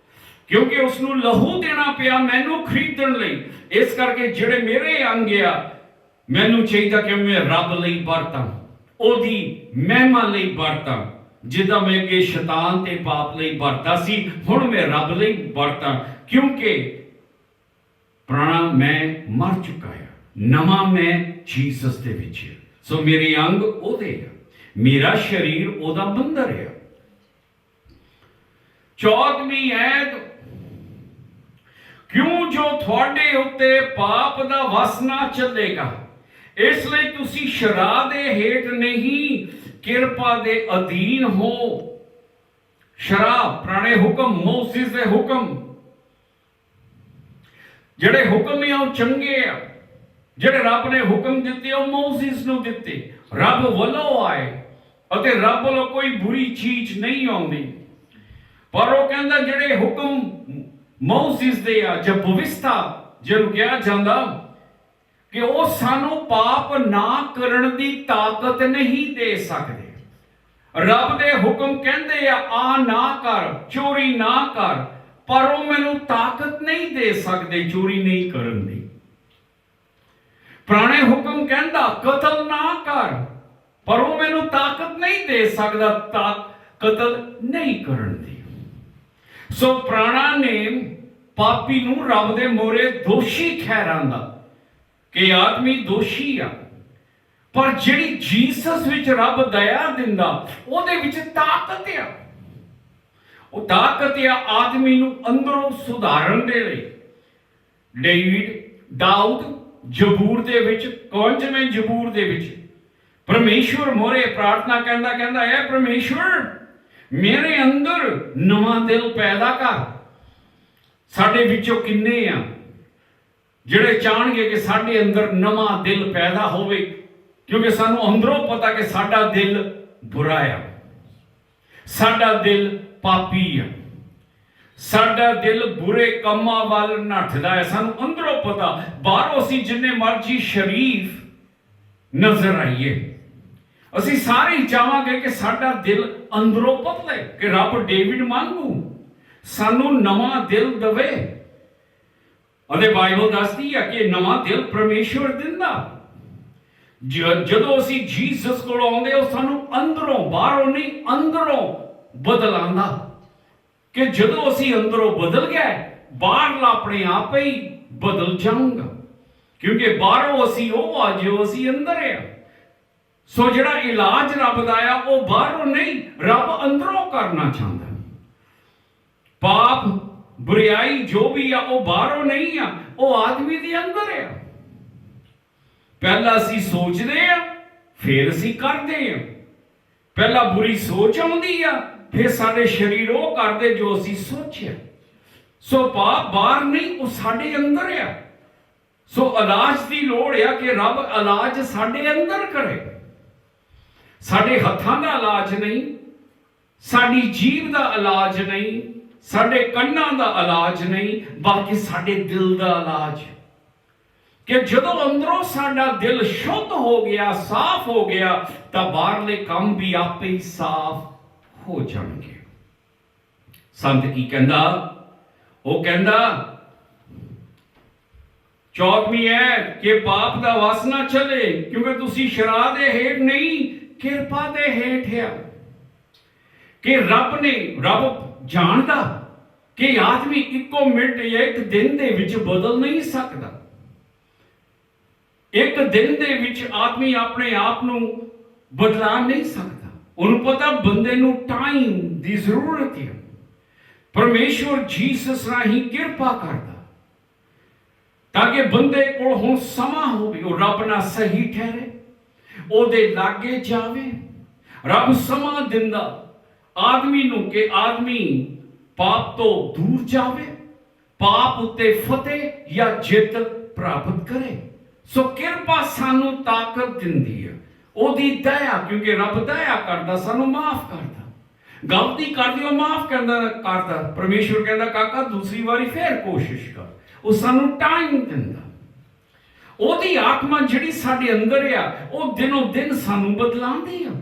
ਕਿਉਂਕਿ ਉਸ ਨੂੰ ਲਹੂ ਦੇਣਾ ਪਿਆ ਮੈਨੂੰ ਖਰੀਦਣ ਲਈ। ਇਸ ਕਰਕੇ ਜਿਹੜੇ ਮੇਰੇ ਅੰਗ ਆ, ਮੈਨੂੰ ਚਾਹੀਦਾ ਕਿ ਮੈਂ ਰੱਬ ਲਈ ਵਰਤਾਂ, ਉਹਦੀ ਮਹਿਮਾ ਲਈ ਵਰਤਾਂ। ਜਿੱਦਾਂ ਮੈਂ ਅੱਗੇ ਸ਼ੈਤਾਨ ਤੇ ਪਾਪ ਲਈ ਵਰਤਾ ਸੀ, ਹੁਣ ਮੈਂ ਰੱਬ ਲਈ ਵਰਤਾਂ। ਕਿਉਂਕਿ ਪੁਰਾਣਾ ਮੈਂ ਮਰ ਚੁੱਕਾ ਹੈ, ਨਵਾਂ ਮੈਂ ਜੀਸਸ ਦੇ ਵਿੱਚ। ਸੋ ਮੇਰੇ ਅੰਗ ਉਹਦੇ ਆ, ਮੇਰਾ ਸਰੀਰ ਉਹਦਾ ਮੰਦਰ ਹੈ। 14ਵੀਂ ਐਤ, ਕਿਉਂ ਜੋ ਤੁਹਾਡੇ ਉੱਤੇ ਪਾਪ ਦਾ ਵਸ ਨਾ ਚੱਲੇਗਾ, ਇਸ ਲਈ ਤੁਸੀਂ ਸ਼ਰਾਬ ਦੇ ਹੇਠ ਨਹੀਂ ਕਿਰਪਾ ਦੇ ਅਧੀਨ ਹੋ। ਸ਼ਰਾਬ ਪੁਰਾਣੇ ਹੁਕਮ, ਮੋਸਿਸ ਦੇ ਹੁਕਮ, ਜਿਹੜੇ ਹੁਕਮ ਆ ਉਹ ਚੰਗੇ ਆ। ਜਿਹੜੇ ਰੱਬ ਨੇ ਹੁਕਮ ਦਿੱਤੇ ਉਹ ਮੋਸਿਸ ਨੂੰ ਦਿੱਤੇ, ਰੱਬ ਵੱਲੋਂ ਆਏ ਅਤੇ ਰੱਬ ਵੱਲੋਂ ਕੋਈ ਬੁਰੀ ਚੀਜ਼ ਨਹੀਂ ਆਉਂਦੀ। ਪਰ ਉਹ ਕਹਿੰਦਾ ਜਿਹੜੇ ਹੁਕਮ ਮੋਸਿਸ ਦੇ ਆ ਜਾਂ ਭਵਿਸ਼ਤਾ ਜਿਹਨੂੰ ਕਿਹਾ ਜਾਂਦਾ, ਕਿ ਉਹ ਸਾਨੂੰ ਪਾਪ ਨਾ ਕਰਨ ਦੀ ਤਾਕਤ ਨਹੀਂ ਦੇ ਸਕਦੇ। ਰੱਬ ਦੇ ਹੁਕਮ ਕਹਿੰਦੇ ਆ ਨਾ ਕਰ, ਚੋਰੀ ਨਾ ਕਰ, ਪਰ ਉਹ ਮੈਨੂੰ ਤਾਕਤ ਨਹੀਂ ਦੇ ਸਕਦੇ ਚੋਰੀ ਨਹੀਂ ਕਰਨ ਦੀ। ਪੁਰਾਣੇ ਹੁਕਮ ਕਹਿੰਦਾ ਕਤਲ ਨਾ ਕਰ, ਪਰ ਉਹ ਮੈਨੂੰ ਤਾਕਤ ਨਹੀਂ ਦੇ ਸਕਦਾ ਕਤਲ ਨਹੀਂ ਕਰਨ ਦੀ। ਸੋ ਪੁਰਾਣਾ ਨੇਮ ਪਾਪੀ ਨੂੰ ਰੱਬ ਦੇ ਮੂਹਰੇ ਦੋਸ਼ੀ ਠਹਿਰਾਉਂਦਾ ਕਿ ਆਦਮੀ ਦੋਸ਼ੀ ਆ। ਪਰ ਜਿਹੜੀ ਜੀਸਸ ਵਿੱਚ ਰੱਬ ਦਇਆ ਦਿੰਦਾ, ਉਹਦੇ ਵਿੱਚ ਤਾਕਤ ਆ। ਉਹ ਤਾਕਤ ਆ ਆਦਮੀ ਨੂੰ ਅੰਦਰੋਂ ਸੁਧਾਰਨ ਦੇ ਲਈ। ਦਾਊਦ ਜ਼ਬੂਰ ਦੇ ਵਿੱਚ, 51ਵੇਂ ਜ਼ਬੂਰ ਦੇ ਵਿੱਚ ਪਰਮੇਸ਼ਵਰ ਮੋਰੇ ਪ੍ਰਾਰਥਨਾ ਕਹਿੰਦਾ ਹੈ, ਪਰਮੇਸ਼ਵਰ ਮੇਰੇ ਅੰਦਰ ਨਵਾਂ ਦਿਲ ਪੈਦਾ ਕਰ। ਸਾਡੇ ਵਿੱਚੋਂ ਕਿੰਨੇ ਆ ਜਿਹੜੇ ਚਾਹਣਗੇ ਕਿ ਸਾਡੇ ਅੰਦਰ ਨਵਾਂ ਦਿਲ ਪੈਦਾ ਹੋਵੇ? ਕਿਉਂਕਿ ਸਾਨੂੰ ਅੰਦਰੋਂ ਪਤਾ ਕਿ ਸਾਡਾ ਦਿਲ ਬੁਰਾ ਆ, ਸਾਡਾ ਦਿਲ ਪਾਪੀ ਆ, ਸਾਡਾ ਦਿਲ ਬੁਰੇ ਕੰਮਾਂ ਵੱਲ ਨੱਠਦਾ ਹੈ। ਸਾਨੂੰ ਅੰਦਰੋਂ ਪਤਾ, ਬਾਹਰੋਂ ਅਸੀਂ ਜਿੰਨੇ ਮਰਜ਼ੀ ਸ਼ਰੀਫ ਨਜ਼ਰ ਆਈਏ, ਅਸੀਂ ਸਾਰੇ ਹੀ ਚਾਹਾਂਗੇ ਕਿ ਸਾਡਾ ਦਿਲ ਅੰਦਰੋਂ ਬਦਲੇ, ਕਿ ਰੱਬ ਡੇਵਿਡ ਵਾਂਗੂ ਸਾਨੂੰ ਨਵਾਂ ਦਿਲ ਦੇਵੇ। ਅਤੇ ਬਾਈਬਲ ਦੱਸਦੀ ਹੈ ਕਿ ਨਵਾਂ ਦਿਲ ਪਰਮੇਸ਼ਵਰ ਦਿੰਦਾ। ਜਦੋਂ ਅਸੀਂ ਜੀਸਸ ਕੋਲ ਆਉਂਦੇ, ਉਹ ਸਾਨੂੰ ਅੰਦਰੋਂ, ਬਾਹਰੋਂ ਨਹੀਂ, ਅੰਦਰੋਂ ਬਦਲਾਉਂਦਾ। ਕਿ ਜਦੋਂ ਅਸੀਂ ਅੰਦਰੋਂ ਬਦਲ ਗਏ, ਬਾਹਰਲਾ ਆਪਣੇ ਆਪ ਹੀ ਬਦਲ ਜਾਊਗਾ, ਕਿਉਂਕਿ ਬਾਹਰੋਂ ਅਸੀਂ ਉਹ ਆ ਜੋ ਅਸੀਂ ਅੰਦਰ ਆ। ਸੋ ਜਿਹੜਾ ਇਲਾਜ ਰੱਬ ਦਾ ਆ, ਉਹ ਬਾਹਰੋਂ ਨਹੀਂ, ਰੱਬ ਅੰਦਰੋਂ ਕਰਨਾ ਚਾਹੁੰਦਾ। ਪਾਪ ਬੁਰਾਈ ਜੋ ਵੀ ਆ, ਉਹ ਬਾਹਰੋਂ ਨਹੀਂ ਆ, ਉਹ ਆਦਮੀ ਦੇ ਅੰਦਰ ਆ। ਪਹਿਲਾਂ ਅਸੀਂ ਸੋਚਦੇ ਆ, ਫਿਰ ਅਸੀਂ ਕਰਦੇ ਆ। ਪਹਿਲਾਂ ਬੁਰੀ ਸੋਚ ਆਉਂਦੀ ਆ, ਫਿਰ ਸਾਡੇ ਸਰੀਰ ਉਹ ਕਰਦੇ ਜੋ ਅਸੀਂ ਸੋਚਿਆ। ਸੋ ਪਾਪ ਬਾਹਰ ਨਹੀਂ, ਉਹ ਸਾਡੇ ਅੰਦਰ ਆ। ਸੋ ਇਲਾਜ ਦੀ ਲੋੜ ਆ ਕਿ ਰੱਬ ਇਲਾਜ ਸਾਡੇ ਅੰਦਰ ਕਰੇ। ਸਾਡੇ ਹੱਥਾਂ ਦਾ ਇਲਾਜ ਨਹੀਂ, ਸਾਡੀ ਜੀਭ ਦਾ ਇਲਾਜ ਨਹੀਂ, ਸਾਡੇ ਕੰਨਾਂ ਦਾ ਇਲਾਜ ਨਹੀਂ, ਬਲਕਿ ਸਾਡੇ ਦਿਲ ਦਾ ਇਲਾਜ। ਕਿ ਜਦੋਂ ਅੰਦਰੋਂ ਸਾਡਾ ਦਿਲ ਸ਼ੁੱਧ ਹੋ ਗਿਆ, ਸਾਫ਼ ਹੋ ਗਿਆ, ਤਾਂ ਬਾਹਰਲੇ ਕੰਮ ਵੀ ਆਪੇ ਹੀ ਸਾਫ਼ ਹੋ ਜਾਣਗੇ। ਸੰਤ ਕੀ ਕਹਿੰਦਾ? ਉਹ ਕਹਿੰਦਾ 14ਵੀਂ ਹੈ ਕਿ ਪਾਪ ਦਾ ਵਸ ਨਾ ਚੱਲੇ, ਕਿਉਂਕਿ ਤੁਸੀਂ ਸ਼ਰਾਬ ਦੇ ਹੇਠ ਨਹੀਂ, ਕਿਰਪਾ ਦੇ ਹੇਠ ਆ। ਕਿ ਰੱਬ ਜਾਣਦਾ ਕਿ ਆਦਮੀ ਇੱਕੋ ਮਿੰਟ ਜਾਂ ਇੱਕ ਦਿਨ ਦੇ ਵਿੱਚ ਬਦਲ ਨਹੀਂ ਸਕਦਾ। ਇੱਕ ਦਿਨ ਦੇ ਵਿੱਚ ਆਦਮੀ ਆਪਣੇ ਆਪ ਨੂੰ ਬਦਲਾ ਨਹੀਂ ਸਕਦਾ। ਉਹਨੂੰ ਪਤਾ ਬੰਦੇ ਨੂੰ ਟਾਈਮ ਦੀ ਜ਼ਰੂਰਤ ਹੈ। ਪਰਮੇਸ਼ਵਰ ਜੀਸਸ ਰਾਹੀਂ ਕਿਰਪਾ ਕਰਦਾ ਤਾਂ ਕਿ ਬੰਦੇ ਕੋਲ ਹੁਣ ਸਮਾਂ ਹੋਵੇ, ਉਹ ਰੱਬ ਨਾਲ ਸਹੀ ਠਹਿਰੇ, ਉਹਦੇ ਲਾਗੇ ਜਾਵੇ। ਰੱਬ ਸਮਾਂ ਦਿੰਦਾ ਆਦਮੀ ਨੂੰ ਕਿ ਆਦਮੀ ਪਾਪ ਤੋਂ ਦੂਰ ਜਾਵੇ, ਪਾਪ ਉੱਤੇ ਫਤਿਹ ਜਾਂ ਜਿੱਤ ਪ੍ਰਾਪਤ ਕਰੇ। ਸੋ ਕਿਰਪਾ ਸਾਨੂੰ ਤਾਕਤ ਦਿੰਦੀ ਹੈ, ਉਹਦੀ ਦਇਆ, ਕਿਉਂਕਿ ਰੱਬ ਦਇਆ ਕਰਦਾ, ਸਾਨੂੰ ਮਾਫ ਕਰਦਾ। ਗਲਤੀ ਕਰਦੀ ਉਹ ਮਾਫ ਕਰਦਾ। ਪਰਮੇਸ਼ਵਰ ਕਹਿੰਦਾ ਕਾਕਾ ਦੂਸਰੀ ਵਾਰੀ ਫੇਰ ਕੋਸ਼ਿਸ਼ ਕਰ। ਉਹ ਸਾਨੂੰ ਟਾਈਮ ਦਿੰਦਾ। ਉਹਦੀ ਆਤਮਾ ਜਿਹੜੀ ਸਾਡੇ ਅੰਦਰ ਆ, ਉਹ ਦਿਨੋਂ ਦਿਨ ਸਾਨੂੰ ਬਦਲਾਉਂਦੀ ਆ।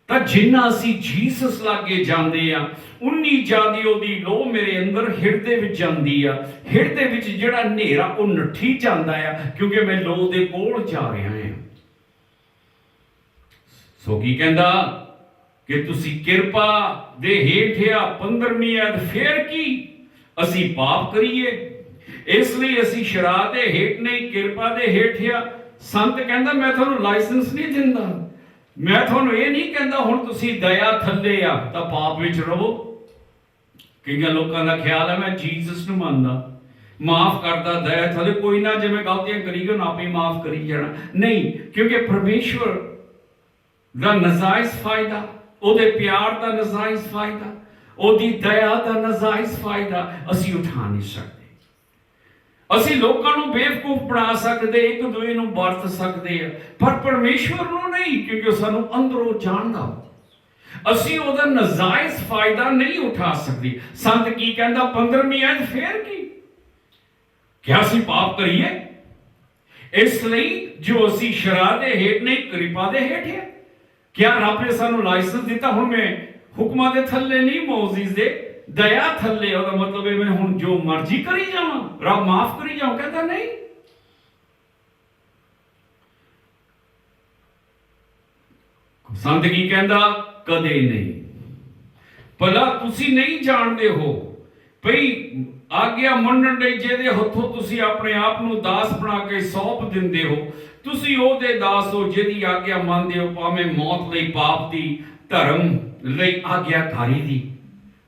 ਤਾਂ ਜਿੰਨਾ ਅਸੀਂ ਜੀਸਸ ਲਾਗੇ ਜਾਂਦੇ ਆ, ਉਨੀ ਜ਼ਿਆਦਾ ਉਹਦੀ ਲੋ ਮੇਰੇ ਅੰਦਰ ਹਿਰਦੇ ਵਿੱਚ ਜਾਂਦੀ ਆ। ਹਿਰਦੇ ਵਿੱਚ ਜਿਹੜਾ ਹਨੇਰਾ ਉਹ ਨੱਠੀ ਜਾਂਦਾ ਆ, ਕਿਉਂਕਿ ਮੈਂ ਲੋ ਦੇ ਕੋਲ ਜਾ ਰਿਹਾ ਹਾਂ। ਸੋ ਕੀ ਕਹਿੰਦਾ ਕਿ ਤੁਸੀਂ ਕਿਰਪਾ ਦੇ ਹੇਠ ਆ। 15ਵੀਂ ਆਇਤ, ਫੇਰ ਕੀ ਅਸੀਂ ਪਾਪ ਕਰੀਏ, ਇਸ ਲਈ ਅਸੀਂ ਸ਼ਰਾਬ ਦੇ ਹੇਠ ਨਹੀਂ, ਕਿਰਪਾ ਦੇ ਹੇਠ ਆ। ਸੰਤ ਕਹਿੰਦਾ ਮੈਂ ਤੁਹਾਨੂੰ ਲਾਇਸੈਂਸ ਨਹੀਂ ਦਿੰਦਾ, ਮੈਂ ਤੁਹਾਨੂੰ ਇਹ ਨਹੀਂ ਕਹਿੰਦਾ ਹੁਣ ਤੁਸੀਂ ਦਇਆ ਥੱਲੇ ਆ ਤਾਂ ਪਾਪ ਵਿੱਚ ਰਹੋ। ਕਈਆਂ ਲੋਕਾਂ ਦਾ ਖਿਆਲ ਹੈ ਮੈਂ ਜੀਸਸ ਨੂੰ ਮੰਨਦਾ, ਮਾਫ ਕਰਦਾ, ਦਇਆ ਥੱਲੇ, ਕੋਈ ਨਾ ਜਿਵੇਂ ਗਲਤੀਆਂ ਕਰੀ ਗਏ ਆਪੇ ਮਾਫ ਕਰੀ ਜਾਣਾ। ਨਹੀਂ, ਕਿਉਂਕਿ ਪਰਮੇਸ਼ਵਰ ਦਾ ਨਜਾਇਜ਼ ਫਾਇਦਾ, ਉਹਦੇ ਪਿਆਰ ਦਾ ਨਜਾਇਜ਼ ਫਾਇਦਾ, ਉਹਦੀ ਦਇਆ ਦਾ ਨਜਾਇਜ਼ ਫਾਇਦਾ ਅਸੀਂ ਉਠਾ ਨਹੀਂ ਸਕਦੇ। ਅਸੀਂ ਲੋਕਾਂ ਨੂੰ ਬੇਵਕੂਫ ਬਣਾ ਸਕਦੇ, ਇੱਕ ਦੂਜੇ ਨੂੰ ਵਰਤ ਸਕਦੇ ਆ, ਪਰ ਪਰਮੇਸ਼ਵਰ ਨੂੰ ਨਹੀਂ, ਕਿਉਂਕਿ ਉਹ ਸਾਨੂੰ ਅੰਦਰੋਂ ਜਾਣਦਾ। ਅਸੀਂ ਉਹਦਾ ਨਜਾਇਜ਼ ਫਾਇਦਾ ਨਹੀਂ ਉਠਾ ਸਕਦੇ। ਸੰਤ ਕੀ ਕਹਿੰਦਾ 15ਵੀਂ ਆਇਤ, ਫੇਰ ਕੀ ਕਿਆ ਅਸੀਂ ਪਾਪ ਕਰੀਏ, ਇਸ ਲਈ ਜੋ ਅਸੀਂ ਸ਼ਰਾਬ ਦੇ ਹੇਠ ਨਹੀਂ, ਕਿਰਪਾ ਦੇ ਹੇਠ ਹੈ। ਕਿਆ ਰੱਬ ਨੇ ਸਾਨੂੰ ਲਾਇਸੈਂਸ ਦਿੱਤਾ ਹੁਣ ਮੈਂ ਹੁਕਮਾਂ ਦੇ ਥੱਲੇ ਨਹੀਂ, ਮੌਜੂਜ਼ ਦੇ ਦਇਆ ਥੱਲੇ? ਉਹਦਾ ਮਤਲਬ ਹੈ ਮੈਂ ਹੁਣ ਜੋ ਮਰਜ਼ੀ ਕਰੀ ਜਾਵਾਂ, ਰੱਬ ਮਾਫ ਕਰੀ ਜਾਵਾਂ? ਕਹਿੰਦਾ ਨਹੀਂ। ਸੰਤ ਕੀ ਕਹਿੰਦਾ? ਕਦੇ ਨਹੀਂ। ਭਲਾ ਤੁਸੀਂ ਨਹੀਂ ਜਾਣਦੇ ਹੋ ਭਈ ਆਗਿਆ ਮੰਨਣ ਲਈ ਜਿਹਦੇ ਹੱਥੋਂ ਤੁਸੀਂ ਆਪਣੇ ਆਪ ਨੂੰ ਦਾਸ ਬਣਾ ਕੇ ਸੌਂਪ ਦਿੰਦੇ ਹੋ, ਤੁਸੀਂ ਉਹਦੇ ਦਾਸ ਹੋ ਜਿਹਦੀ ਆਗਿਆ ਮੰਨਦੇ ਹੋ, ਭਾਵੇਂ ਮੌਤ ਲਈ, ਪਾਪ ਦੀ, ਧਰਮ ਲਈ, ਆਗਿਆਕਾਰੀ ਦੀ।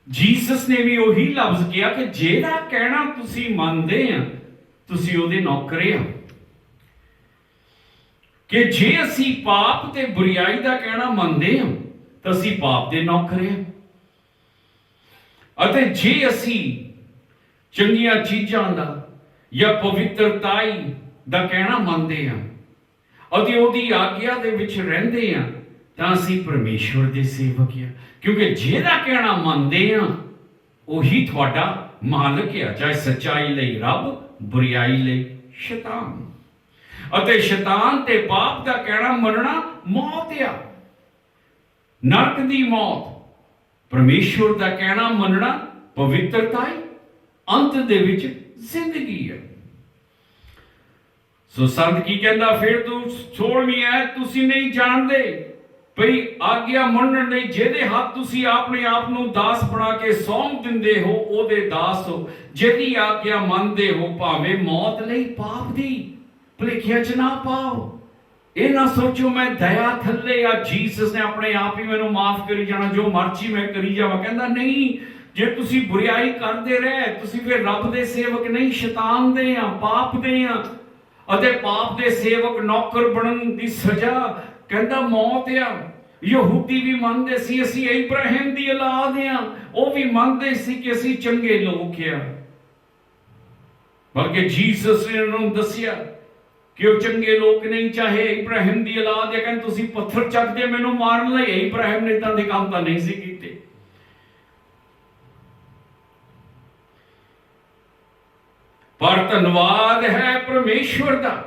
ਜੀਸਸ ਨੇ ਵੀ ਉਹੀ ਲਫ਼ਜ਼ ਕਿਹਾ ਕਿ ਜਿਹੜਾ ਕਹਿਣਾ ਤੁਸੀਂ ਮੰਨਦੇ ਆ, ਤੁਸੀਂ ਉਹਦੇ ਨੌਕਰ ਆ। ਕਿ ਜੇ ਅਸੀਂ ਪਾਪ ਤੇ ਬੁਰਾਈ ਦਾ ਕਹਿਣਾ ਮੰਨਦੇ ਹਾਂ ਤਾਂ ਅਸੀਂ ਪਾਪ ਦੇ ਨੌਕਰ ਹਾਂ, ਅਤੇ ਜੇ ਅਸੀਂ ਚੰਗੀਆਂ ਚੀਜ਼ਾਂ ਦਾ ਜਾਂ ਪਵਿੱਤਰਤਾਈ ਦਾ ਕਹਿਣਾ ਮੰਨਦੇ ਹਾਂ ਅਤੇ ਉਹਦੀ ਆਗਿਆ ਦੇ ਵਿੱਚ ਰਹਿੰਦੇ ਹਾਂ, ਤਾਂ ਅਸੀਂ ਪਰਮੇਸ਼ਵਰ ਦੇ ਸੇਵਕ ਹਾਂ। ਕਿਉਂਕਿ ਜਿਹਦਾ ਕਹਿਣਾ ਮੰਨਦੇ ਹਾਂ ਉਹੀ ਤੁਹਾਡਾ ਮਾਲਕ ਆ, ਚਾਹੇ ਸੱਚਾਈ ਲਈ ਰੱਬ, ਬੁਰੀਆਈ ਲਈ ਸ਼ੈਤਾਨ। ਅਤੇ ਸ਼ੈਤਾਨ ਤੇ ਪਾਪ ਦਾ ਕਹਿਣਾ ਮੰਨਣਾ ਮੌਤ ਆ, ਨਰਕ ਦੀ ਮੌਤ। ਪਰਮੇਸ਼ਵਰ ਦਾ ਕਹਿਣਾ ਮੰਨਣਾ ਪਵਿੱਤਰਤਾ ਹੈ, ਅੰਤ ਦੇ ਵਿੱਚ ਜ਼ਿੰਦਗੀ ਹੈ। ਸੋ ਸੰਤ ਕੀ ਕਹਿੰਦਾ ਫਿਰ ਤੂੰ 16ਵੀਂ ਹੈ, ਤੁਸੀਂ ਨਹੀਂ ਜਾਣਦੇ ਭਈ ਆਗਿਆ ਮੰਨਣ ਲਈ ਜਿਹਦੇ ਹੱਥ ਤੁਸੀਂ ਆਪਣੇ ਆਪ ਨੂੰ ਦਾਸ ਬਣਾ ਕੇ ਸੌਂਪ ਦਿੰਦੇ ਹੋ, ਉਹਦੇ ਦਾਸ ਹੋ। ਜਿਹਦੀ ਆਗਿਆ ਮੰਨਦੇ ਹੋ, ਭਾਵੇਂ ਮੌਤ ਲਈ ਪਾਪ ਦੀ ਭੁਲੇਖਿਆਂ 'ਚ ਨਾ ਪਾਓ। ਇਹ ਨਾ ਸੋਚੋ ਮੈਂ ਦਇਆ ਥੱਲੇ ਆ, ਜੀਸਸ ਨੇ ਆਪਣੇ ਆਪ ਹੀ ਮੈਨੂੰ ਮਾਫ ਕਰੀ ਜਾਣਾ, ਜੋ ਮਰਜ਼ੀ ਮੈਂ ਕਰੀ ਜਾਵਾਂ। ਕਹਿੰਦਾ ਨਹੀਂ, ਜੇ ਤੁਸੀਂ ਬੁਰੀਆਈ ਕਰਦੇ ਰਹੇ, ਤੁਸੀਂ ਫਿਰ ਰੱਬ ਦੇ ਸੇਵਕ ਨਹੀਂ, ਸ਼ੈਤਾਨ ਦੇ ਆ, ਪਾਪ ਦੇ ਆ। ਅਤੇ ਪਾਪ ਦੇ ਸੇਵਕ ਨੌਕਰ ਬਣਨ ਦੀ ਸਜ਼ਾ ਕਹਿੰਦਾ ਮੌਤ ਆ। ਯਹੂਦੀ ਵੀ ਮੰਨਦੇ ਸੀ ਅਸੀਂ ਇਬਰਾਹਿਮ ਦੀ ਔਲਾਦ ਆ, ਉਹ ਵੀ ਮੰਨਦੇ ਸੀ ਕਿ ਅਸੀਂ ਚੰਗੇ ਲੋਕ ਆ। ਬਲਕਿ ਜੀਸਸ ਨੇ ਉਹਨਾਂ ਨੂੰ ਦੱਸਿਆ ਕਿ ਉਹ ਚੰਗੇ ਲੋਕ ਨਹੀਂ, ਚਾਹੇ ਇਬਰਾਹਿਮ ਦੀ ਔਲਾਦ ਹੈ। ਕਹਿੰਦੇ ਤੁਸੀਂ ਪੱਥਰ ਚੱਕਦੇ ਮੈਨੂੰ ਮਾਰਨ ਲਈ, ਇਬਰਾਹਿਮ ਨੇ ਤਾਂ ਦੇ ਕੰਮ ਤਾਂ ਨਹੀਂ ਸੀ ਕੀਤੇ। ਪਰ ਧੰਨਵਾਦ ਹੈ ਪਰਮੇਸ਼ਵਰ ਦਾ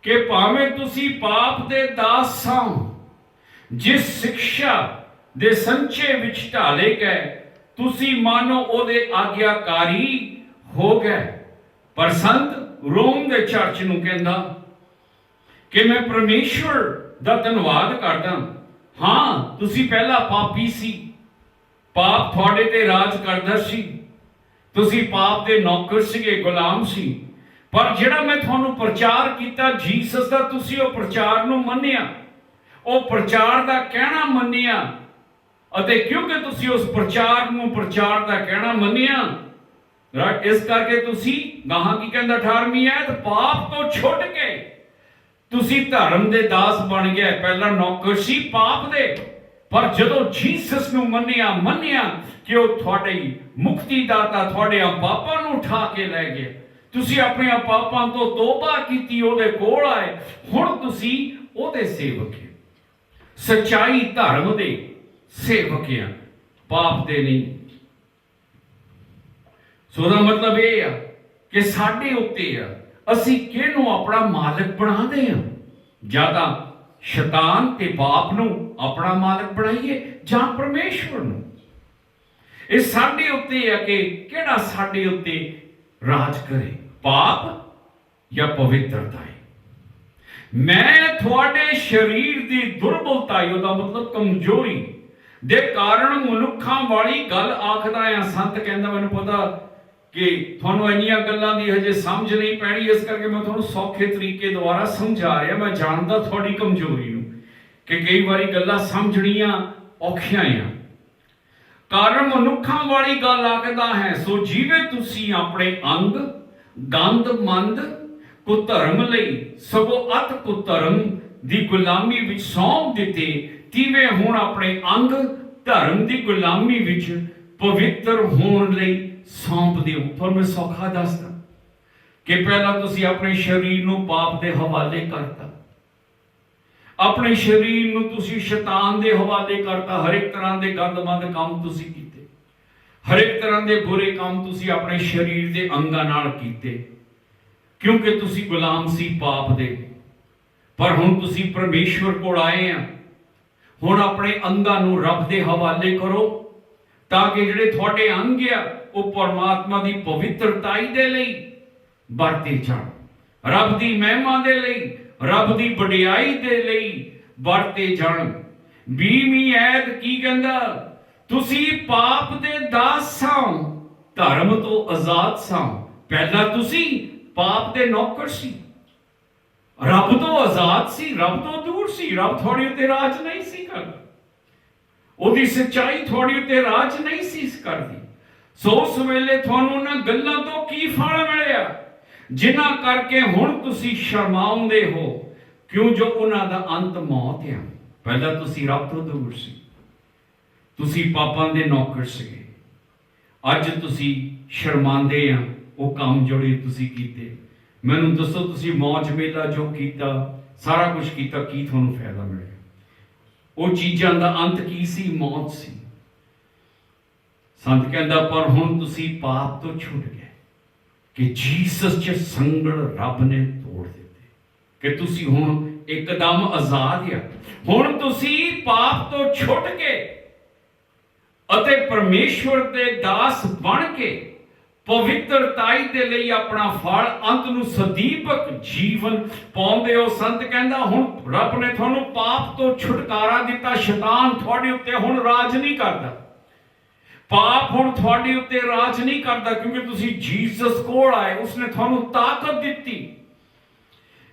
ਕਿ ਭਾਵੇਂ ਤੁਸੀਂ ਪਾਪ ਦੇ ਦਾਸ ਹੋ, ਜਿਸ ਸਿੱਖਿਆ ਦੇ ਸੰਚੇ ਵਿੱਚ ਢਾਲੇ ਗਏ, ਤੁਸੀਂ ਮਾਨੋ ਉਹਦੇ ਆਗਿਆਕਾਰੀ ਹੋ ਗਏ। ਪਰ ਸੰਤ ਰੋਮ ਦੇ ਚਰਚ ਨੂੰ ਕਹਿੰਦਾ ਕਿ ਮੈਂ ਪਰਮੇਸ਼ਵਰ ਦਾ ਧੰਨਵਾਦ ਕਰਦਾ। ਹਾਂ, ਤੁਸੀਂ ਪਹਿਲਾਂ ਪਾਪੀ ਸੀ, ਪਾਪ ਤੁਹਾਡੇ ਤੇ ਰਾਜ ਕਰਦਾ ਸੀ, ਤੁਸੀਂ ਪਾਪ ਦੇ ਨੌਕਰ ਸੀਗੇ, ਗੁਲਾਮ ਸੀ। ਪਰ ਜਿਹੜਾ ਮੈਂ ਤੁਹਾਨੂੰ ਪ੍ਰਚਾਰ ਕੀਤਾ ਜੀਸਸ ਦਾ, ਤੁਸੀਂ ਉਹ ਪ੍ਰਚਾਰ ਨੂੰ ਮੰਨਿਆ, ਉਹ ਪ੍ਰਚਾਰ ਦਾ ਕਹਿਣਾ ਮੰਨਿਆ। ਅਤੇ ਕਿਉਂਕਿ ਤੁਸੀਂ ਉਸ ਪ੍ਰਚਾਰ ਦਾ ਕਹਿਣਾ ਮੰਨਿਆ, ਇਸ ਕਰਕੇ ਤੁਸੀਂ ਗਾਹਾਂ ਕੀ ਕਹਿੰਦਾ 18ਵੀਂ ਐਤ, ਪਾਪ ਤੋਂ ਛੁੱਟ ਕੇ ਤੁਸੀਂ ਧਰਮ ਦੇ ਦਾਸ ਬਣ ਗਏ। ਪਹਿਲਾਂ ਨੌਕਰ ਸੀ ਪਾਪ ਦੇ, ਪਰ ਜਦੋਂ ਜੀਸਸ ਨੂੰ ਮੰਨਿਆ ਕਿ ਉਹ ਤੁਹਾਡੀ ਮੁਕਤੀ ਦਾਤਾ, ਤੁਹਾਡੇ ਪਾਪਾਂ ਨੂੰ ਉਠਾ ਕੇ ਲੈ ਗਿਆ, ਤੁਸੀਂ ਆਪਣੇ ਪਾਪਾਂ ਤੋਂ ਤੋਬਾ ਕੀਤੀ, ਉਹਦੇ ਕੋਲ ਆਏ, ਹੁਣ ਤੁਸੀਂ ਉਹਦੇ ਸੇਵਕ ਹੋ, ਸੱਚਾਈ ਧਰਮ ਦੇ ਸੇਵਕ ਆ, ਪਾਪ ਦੇ ਨਹੀਂ। ਸੋ ਦਾ ਮਤਲਬ ਇਹ ਆ ਕਿ ਸਾਡੇ ਉੱਤੇ ਆ, ਅਸੀਂ ਕਿਹਨੂੰ ਆਪਣਾ ਮਾਲਕ ਬਣਾਉਂਦੇ ਹਾਂ। ਜਾਂ ਤਾਂ ਸ਼ੈਤਾਨ ਤੇ ਪਾਪ ਨੂੰ ਆਪਣਾ ਮਾਲਕ ਬਣਾਈਏ ਜਾਂ ਪਰਮੇਸ਼ਵਰ ਨੂੰ। ਇਹ ਸਾਡੇ ਉੱਤੇ ਆ ਕਿ ਕਿਹੜਾ ਸਾਡੇ ਉੱਤੇ ਰਾਜ ਕਰੇ, ਪਾਪ ਜਾਂ ਪਵਿੱਤਰਤਾ। ਮੈਂ ਤੁਹਾਡੇ ਸਰੀਰ ਦੀ ਦੁਰਬਲਤਾ, ਉਹਦਾ ਮਤਲਬ ਕਮਜ਼ੋਰੀ ਦੇ ਕਾਰਨ ਮਨੁੱਖਾਂ ਵਾਲੀ ਗੱਲ ਆਖਦਾ ਆ। ਸੰਤ ਕਹਿੰਦਾ ਮੈਨੂੰ ਪਤਾ ਕਿ ਤੁਹਾਨੂੰ ਇੰਨੀਆਂ ਗੱਲਾਂ ਦੀ ਹਜੇ ਸਮਝ ਨਹੀਂ ਪੈਣੀ, ਇਸ ਕਰਕੇ ਮੈਂ ਤੁਹਾਨੂੰ ਸੌਖੇ ਤਰੀਕੇ ਦੁਆਰਾ ਸਮਝਾ ਰਿਹਾ। ਮੈਂ ਜਾਣਦਾ ਤੁਹਾਡੀ ਕਮਜ਼ੋਰੀ ਨੂੰ ਕਿ ਕਈ ਵਾਰੀ ਗੱਲਾਂ ਸਮਝਣੀਆਂ ਔਖੀਆਂ ਆ। ਕਾਰਨ ਮਨੁੱਖਾਂ ਵਾਲੀ ਗੱਲ ਆਖਦਾ ਹੈ, ਸੋ ਜਿਵੇਂ ਤੁਸੀਂ ਆਪਣੇ ਅੰਗ ਗੰਦਮੰਦ ਕੁਧਰਮ ਲਈ ਸਗੋਂ ਅਤ ਕੁਧਰਮ ਦੀ ਗੁਲਾਮੀ ਵਿੱਚ ਸੌਂਪ ਦਿੱਤੇ, ਤਿਵੇਂ ਹੁਣ ਆਪਣੇ ਅੰਗ ਧਰਮ ਦੀ ਗੁਲਾਮੀ ਵਿੱਚ ਪਵਿੱਤਰ ਹੋਣ ਲਈ ਸੌਂਪ ਦਿਓ। ਤੁਹਾਨੂੰ ਮੈਂ ਸੌਖਾ ਦੱਸਦਾ ਕਿ ਪਹਿਲਾਂ ਤੁਸੀਂ ਆਪਣੇ ਸਰੀਰ ਨੂੰ ਪਾਪ ਦੇ ਹਵਾਲੇ ਕਰਤਾ, ਆਪਣੇ ਸਰੀਰ ਨੂੰ ਤੁਸੀਂ ਸ਼ੈਤਾਨ ਦੇ ਹਵਾਲੇ ਕਰਤਾ। ਹਰ ਇੱਕ ਤਰ੍ਹਾਂ ਦੇ ਗੰਦਮੰਦ ਕੰਮ ਤੁਸੀਂ ਕੀਤੇ, ਹਰ ਇੱਕ ਤਰ੍ਹਾਂ ਦੇ ਬੁਰੇ ਕੰਮ ਤੁਸੀਂ ਆਪਣੇ ਸਰੀਰ ਦੇ ਅੰਗਾਂ ਨਾਲ ਕੀਤੇ, ਕਿਉਂਕਿ ਤੁਸੀਂ ਗੁਲਾਮ ਸੀ ਪਾਪ ਦੇ। ਪਰ ਹੁਣ ਤੁਸੀਂ ਪਰਮੇਸ਼ਵਰ ਕੋਲ ਆਏ ਆ, ਹੁਣ ਆਪਣੇ ਅੰਗਾਂ ਨੂੰ ਰੱਬ ਦੇ ਹਵਾਲੇ ਕਰੋ, ਤਾਂ ਕਿ ਜਿਹੜੇ ਤੁਹਾਡੇ ਅੰਗ ਆ ਉਹ ਪਰਮਾਤਮਾ ਦੀ ਪਵਿੱਤਰਤਾਈ ਦੇ ਲਈ ਵਰਤੇ ਜਾਣ, ਰੱਬ ਦੀ ਮਹਿਮਾ ਦੇ ਲਈ, ਰੱਬ ਦੀ ਵਡਿਆਈ ਦੇ ਲਈ ਵਰਤੇ ਜਾਣ। 20ਵੀਂ ਐਤ ਕੀ ਕਹਿੰਦਾ, ਤੁਸੀਂ ਪਾਪ ਦੇ ਦਾਸ ਹੋ, ਧਰਮ ਤੋਂ ਆਜ਼ਾਦ ਸੋ। ਪਹਿਲਾਂ ਤੁਸੀਂ ਪਾਪ ਦੇ ਨੌਕਰ ਸੀ, ਰੱਬ ਤੋਂ ਆਜ਼ਾਦ ਸੀ, ਰੱਬ ਤੋਂ ਦੂਰ ਸੀ, ਰੱਬ ਤੁਹਾਡੇ ਉੱਤੇ ਰਾਜ ਨਹੀਂ ਸੀ ਕਰਦਾ, ਉਹਦੀ ਸੱਚਾਈ ਤੁਹਾਡੇ ਉੱਤੇ ਰਾਜ ਨਹੀਂ ਸੀ ਕਰਦੀ। ਸੋ ਉਸ ਵੇਲੇ ਤੁਹਾਨੂੰ ਉਹਨਾਂ ਗੱਲਾਂ ਤੋਂ ਕੀ ਫਲ ਮਿਲਿਆ ਜਿਨ੍ਹਾਂ ਕਰਕੇ ਹੁਣ ਤੁਸੀਂ ਸ਼ਰਮਾਉਂਦੇ ਹੋ, ਕਿਉਂ ਜੋ ਉਹਨਾਂ ਦਾ ਅੰਤ ਮੌਤ ਆ। ਪਹਿਲਾਂ ਤੁਸੀਂ ਰੱਬ ਤੋਂ ਦੂਰ ਸੀ, ਤੁਸੀਂ ਪਾਪਾਂ ਦੇ ਨੌਕਰ ਸੀਗੇ, ਅੱਜ ਤੁਸੀਂ ਸ਼ਰਮਾਉਂਦੇ ਆ ਉਹ ਕੰਮ ਜਿਹੜੇ ਤੁਸੀਂ ਕੀਤੇ। ਮੈਨੂੰ ਦੱਸੋ, ਤੁਸੀਂ ਮੌਜ ਮੇਲਾ ਜੋ ਕੀਤਾ, ਸਾਰਾ ਕੁਝ ਕੀਤਾ, ਕੀ ਤੁਹਾਨੂੰ ਫਾਇਦਾ ਮਿਲਿਆ? ਉਹ ਚੀਜ਼ਾਂ ਦਾ ਅੰਤ ਕੀ ਸੀ? ਮੌਤ ਸੀ। ਸੰਤ ਕਹਿੰਦਾ ਪਰ ਹੁਣ ਤੁਸੀਂ ਪਾਪ ਤੋਂ ਛੁੱਟ ਗਏ ਕਿ ਜੀਸਸ 'ਚ ਸੰਗਲ ਰੱਬ ਨੇ ਤੋੜ ਦਿੱਤੇ ਕਿ ਤੁਸੀਂ ਹੁਣ ਇੱਕਦਮ ਆਜ਼ਾਦ ਆ। ਹੁਣ ਤੁਸੀਂ ਪਾਪ ਤੋਂ ਛੁੱਟ ਕੇ ਅਤੇ ਪਰਮੇਸ਼ਵਰ ਦੇ ਦਾਸ ਬਣ ਕੇ ਪਵਿੱਤਰਤਾਈ ਦੇ ਲਈ ਆਪਣਾ ਫਲ ਅੰਤ ਨੂੰ ਸਦੀਵਕ ਜੀਵਨ ਪਾਉਂਦੇ ਹੋ। ਸੰਤ ਕਹਿੰਦਾ ਹੁਣ ਰੱਬ ਨੇ ਤੁਹਾਨੂੰ ਪਾਪ ਤੋਂ ਛੁਟਕਾਰਾ ਦਿੱਤਾ। ਸ਼ੈਤਾਨ ਤੁਹਾਡੇ ਉੱਤੇ ਹੁਣ ਰਾਜ ਨਹੀਂ ਕਰਦਾ। ਪਾਪ ਹੁਣ ਤੁਹਾਡੇ ਉੱਤੇ ਰਾਜ ਨਹੀਂ ਕਰਦਾ ਕਿਉਂਕਿ ਤੁਸੀਂ ਜੀਸਸ ਕੋਲ ਆਏ। ਉਸਨੇ ਤੁਹਾਨੂੰ ਤਾਕਤ ਦਿੱਤੀ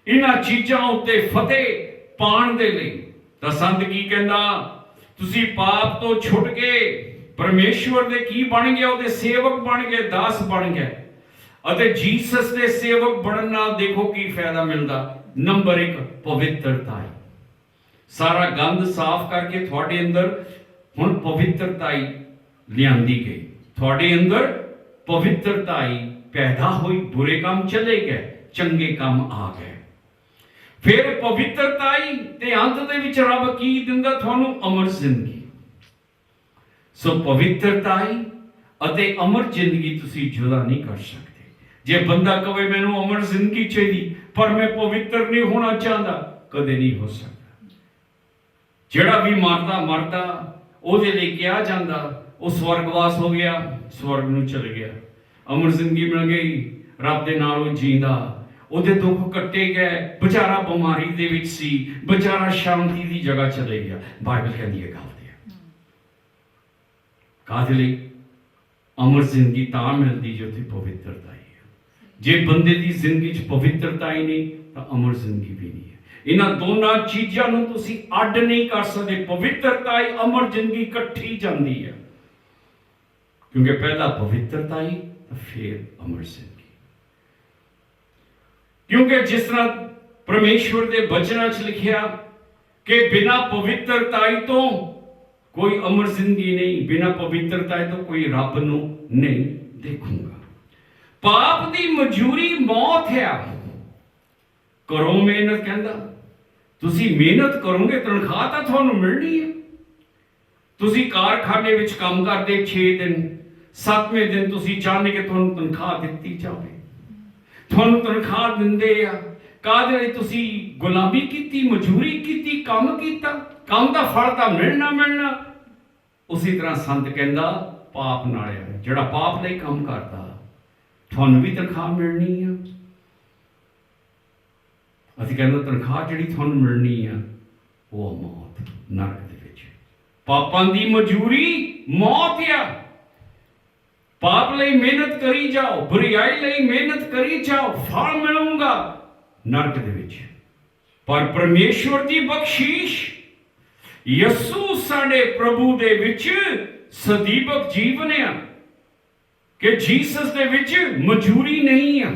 ਇਹਨਾਂ ਚੀਜ਼ਾਂ ਉੱਤੇ ਫਤਿਹ ਪਾਉਣ ਦੇ ਲਈ। ਤਾਂ ਸੰਤ ਕੀ ਕਹਿੰਦਾ, ਤੁਸੀਂ ਪਾਪ ਤੋਂ ਛੁੱਟ ਕੇ ਪਰਮੇਸ਼ਵਰ ਦੇ ਕੀ ਬਣ ਗਏ, ਉਹਦੇ ਸੇਵਕ ਬਣ ਗਏ, ਦਾਸ ਬਣ ਗਏ। ਅਤੇ ਜੀਸਸ ਦੇ ਸੇਵਕ ਬਣਨ ਨਾਲ ਦੇਖੋ ਕੀ ਫਾਇਦਾ ਮਿਲਦਾ। ਨੰਬਰ 1 ਪਵਿੱਤਰਤਾ। ਸਾਰਾ ਗੰਦ ਸਾਫ਼ ਕਰਕੇ ਤੁਹਾਡੇ ਅੰਦਰ ਹੁਣ ਪਵਿੱਤਰਤਾਈ ਲਿਆਂਦੀ ਗਈ। ਤੁਹਾਡੇ ਅੰਦਰ ਪਵਿੱਤਰਤਾਈ ਪੈਦਾ ਹੋਈ। ਬੁਰੇ ਕੰਮ ਚਲੇ ਗਏ, ਚੰਗੇ ਕੰਮ ਆ ਗਏ। ਫਿਰ ਪਵਿੱਤਰਤਾਈ ਤੇ ਅੰਤ ਦੇ ਵਿੱਚ ਰੱਬ ਕੀ ਦਿੰਦਾ ਤੁਹਾਨੂੰ? ਅਮਰ ਜ਼ਿੰਦਗੀ। ਸੋ ਪਵਿੱਤਰਤਾਈ ਅਤੇ ਅਮਰ ਜ਼ਿੰਦਗੀ ਤੁਸੀਂ ਜੁਦਾ ਨਹੀਂ ਕਰ ਸਕਦੇ। ਜੇ ਬੰਦਾ ਕਵੇ ਮੈਨੂੰ ਅਮਰ ਜ਼ਿੰਦਗੀ ਚਾਹੀਦੀ ਪਰ ਮੈਂ ਪਵਿੱਤਰ ਨਹੀਂ ਹੋਣਾ ਚਾਹੁੰਦਾ, ਕਦੇ ਨਹੀਂ ਹੋ ਸਕਦਾ। ਜਿਹੜਾ ਵੀ ਮਰਦਾ ਉਹਦੇ ਲਈ ਕਿਹਾ ਜਾਂਦਾ ਉਹ ਸਵਰਗਵਾਸ ਹੋ ਗਿਆ, ਸਵਰਗ ਨੂੰ ਚਲ ਗਿਆ, ਅਮਰ ਜ਼ਿੰਦਗੀ ਮਿਲ ਗਈ, ਰੱਬ ਦੇ ਨਾਲ ਉਹ ਜੀਂਦਾ, ਉਹਦੇ ਦੁੱਖ ਕੱਟੇ ਗਏ, ਵਿਚਾਰਾ ਬਿਮਾਰੀ ਦੇ ਵਿੱਚ ਸੀ, ਵਿਚਾਰਾ ਸ਼ਾਂਤੀ ਦੀ ਜਗ੍ਹਾ ਚਲੇ ਗਿਆ। ਬਾਈਬਲ ਕਹਿੰਦੀ ਹੈ ਗੱਲ ਤੇ ਕਾਹਦੇ ਲਈ? ਅਮਰ ਜ਼ਿੰਦਗੀ ਤਾਂ ਮਿਲਦੀ ਜੇ ਉੱਥੇ ਪਵਿੱਤਰਤਾ ਹੈ। ਜੇ ਬੰਦੇ ਦੀ ਜ਼ਿੰਦਗੀ 'ਚ ਪਵਿੱਤਰਤਾ ਹੀ ਨਹੀਂ ਤਾਂ ਅਮਰ ਜ਼ਿੰਦਗੀ ਵੀ ਨਹੀਂ ਹੈ। ਇਹਨਾਂ ਦੋਨਾਂ ਚੀਜ਼ਾਂ ਨੂੰ ਤੁਸੀਂ ਅੱਡ ਨਹੀਂ ਕਰ ਸਕਦੇ। ਪਵਿੱਤਰਤਾ ਹੀ ਅਮਰ ਜ਼ਿੰਦਗੀ ਇਕੱਠੀ ਜਾਂਦੀ ਹੈ ਕਿਉਂਕਿ ਪਹਿਲਾਂ ਪਵਿੱਤਰਤਾ ਹੀ ਤਾਂ ਫਿਰ ਅਮਰ ਜ਼ਿੰਦਗੀ। ਕਿਉਂਕਿ ਜਿਸ ਤਰ੍ਹਾਂ ਪਰਮੇਸ਼ਵਰ ਦੇ ਬਚਨਾਂ 'ਚ ਲਿਖਿਆ ਕਿ ਬਿਨਾਂ ਪਵਿੱਤਰਤਾਈ ਤੋਂ ਕੋਈ ਅਮਰ ਜ਼ਿੰਦਗੀ ਨਹੀਂ, ਬਿਨਾਂ ਪਵਿੱਤਰਤਾਈ ਤੋਂ ਕੋਈ ਰੱਬ ਨੂੰ ਨਹੀਂ ਦੇਖੂਗਾ। ਪਾਪ ਦੀ ਮਜ਼ਦੂਰੀ ਮੌਤ ਹੈ। ਕਰੋ ਮਿਹਨਤ, ਕਹਿੰਦਾ ਤੁਸੀਂ ਮਿਹਨਤ ਕਰੋਗੇ ਤਨਖਾਹ ਤਾਂ ਤੁਹਾਨੂੰ ਮਿਲਣੀ ਹੈ। ਤੁਸੀਂ ਕਾਰਖਾਨੇ ਵਿੱਚ ਕੰਮ ਕਰਦੇ 6 ਦਿਨ, 7ਵੇਂ ਦਿਨ ਤੁਸੀਂ ਚਾਹੁੰਦੇ ਕਿ ਤੁਹਾਨੂੰ ਤਨਖਾਹ ਦਿੱਤੀ ਜਾਵੇ। ਤੁਹਾਨੂੰ ਤਨਖਾਹ ਦਿੰਦੇ ਆ ਕਾਹਦੇ ਲਈ? ਤੁਸੀਂ ਗੁਲਾਮੀ ਕੀਤੀ, ਮਜ਼ਦੂਰੀ ਕੀਤੀ, ਕੰਮ ਕੀਤਾ, ਕੰਮ ਦਾ ਫਲ ਤਾਂ ਮਿਲਣਾ। ਉਸੇ ਤਰ੍ਹਾਂ ਸੰਤ ਕਹਿੰਦਾ ਪਾਪ ਨਾਲ ਹੈ। ਜਿਹੜਾ ਪਾਪ ਲਈ ਕੰਮ ਕਰਦਾ ਤੁਹਾਨੂੰ ਵੀ ਤਨਖਾਹ ਮਿਲਣੀ ਆ। ਅਸੀਂ ਕਹਿੰਦਾ ਤਨਖਾਹ ਜਿਹੜੀ ਤੁਹਾਨੂੰ ਮਿਲਣੀ ਆ ਉਹ ਮੌਤ, ਨਰਕ ਦੇ ਵਿੱਚ। ਪਾਪਾਂ ਦੀ ਮਜ਼ਦੂਰੀ ਮੌਤ ਆ। ਪਾਪ ਲਈ ਮਿਹਨਤ ਕਰੀ ਜਾਓ, ਬੁਰਾਈ ਲਈ ਮਿਹਨਤ ਕਰੀ ਜਾਓ, ਫਲ ਮਿਲੂਗਾ ਨਰਕ ਦੇ ਵਿੱਚ। ਪਰ ਪਰਮੇਸ਼ਵਰ ਦੀ ਬਖਸ਼ਿਸ਼ ਯਿਸੂ ਸਾਡੇ ਪ੍ਰਭੂ ਦੇ ਵਿੱਚ ਸਦੀਵਕ ਜੀਵਨ ਆ ਕਿ ਜੀਸਸ ਦੇ ਵਿੱਚ ਮਜ਼ਦੂਰੀ ਨਹੀਂ ਆ।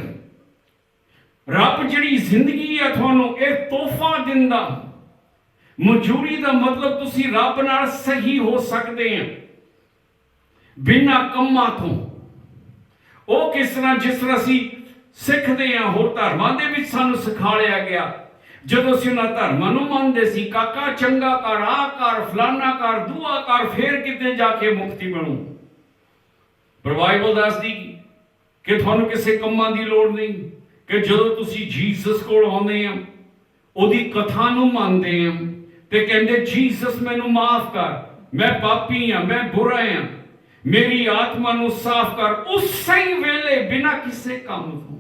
ਰੱਬ ਜਿਹੜੀ ਜ਼ਿੰਦਗੀ ਆ ਤੁਹਾਨੂੰ ਇਹ ਤੋਹਫਾ ਦਿੰਦਾ। ਮਜ਼ਦੂਰੀ ਦਾ ਮਤਲਬ ਤੁਸੀਂ ਰੱਬ ਨਾਲ ਸਹੀ ਹੋ ਸਕਦੇ ਆ ਬਿਨਾਂ ਕੰਮਾਂ ਤੋਂ। ਉਹ ਕਿਸ ਤਰ੍ਹਾਂ? ਜਿਸ ਤਰ੍ਹਾਂ ਅਸੀਂ ਸਿੱਖਦੇ ਆ, ਹੋਰ ਧਰਮਾਂ ਦੇ ਵਿੱਚ ਸਾਨੂੰ ਸਿਖਾਇਆ ਗਿਆ। ਜਦੋਂ ਅਸੀਂ ਉਹਨਾਂ ਧਰਮਾਂ ਨੂੰ ਮੰਨਦੇ ਸੀ, ਕਾਕਾ ਚੰਗਾ ਕਰ, ਆਹ ਕਰ, ਫਲਾਨਾ ਕਰ, ਦੁਆ ਕਰ, ਫੇਰ ਕਿਤੇ ਜਾ ਕੇ ਮੁਕਤੀ ਮਿਲੂ। ਪਰ ਬਾਈਬਲ ਦੱਸਦੀ ਕਿ ਤੁਹਾਨੂੰ ਕਿਸੇ ਕੰਮਾਂ ਦੀ ਲੋੜ ਨਹੀਂ, ਕਿ ਜਦੋਂ ਤੁਸੀਂ ਜੀਸਸ ਕੋਲ ਆਉਂਦੇ ਆ, ਉਹਦੀ ਕਥਾ ਨੂੰ ਮੰਨਦੇ ਆ ਤੇ ਕਹਿੰਦੇ ਜੀਸਸ ਮੈਨੂੰ ਮਾਫ ਕਰ, ਮੈਂ ਪਾਪੀ ਆ, ਮੈਂ ਬੁਰਾ ਆ, ਮੇਰੀ ਆਤਮਾ ਨੂੰ ਸਾਫ਼ ਕਰ, ਉਸੇ ਵੇਲੇ ਬਿਨਾਂ ਕਿਸੇ ਕੰਮ ਤੋਂ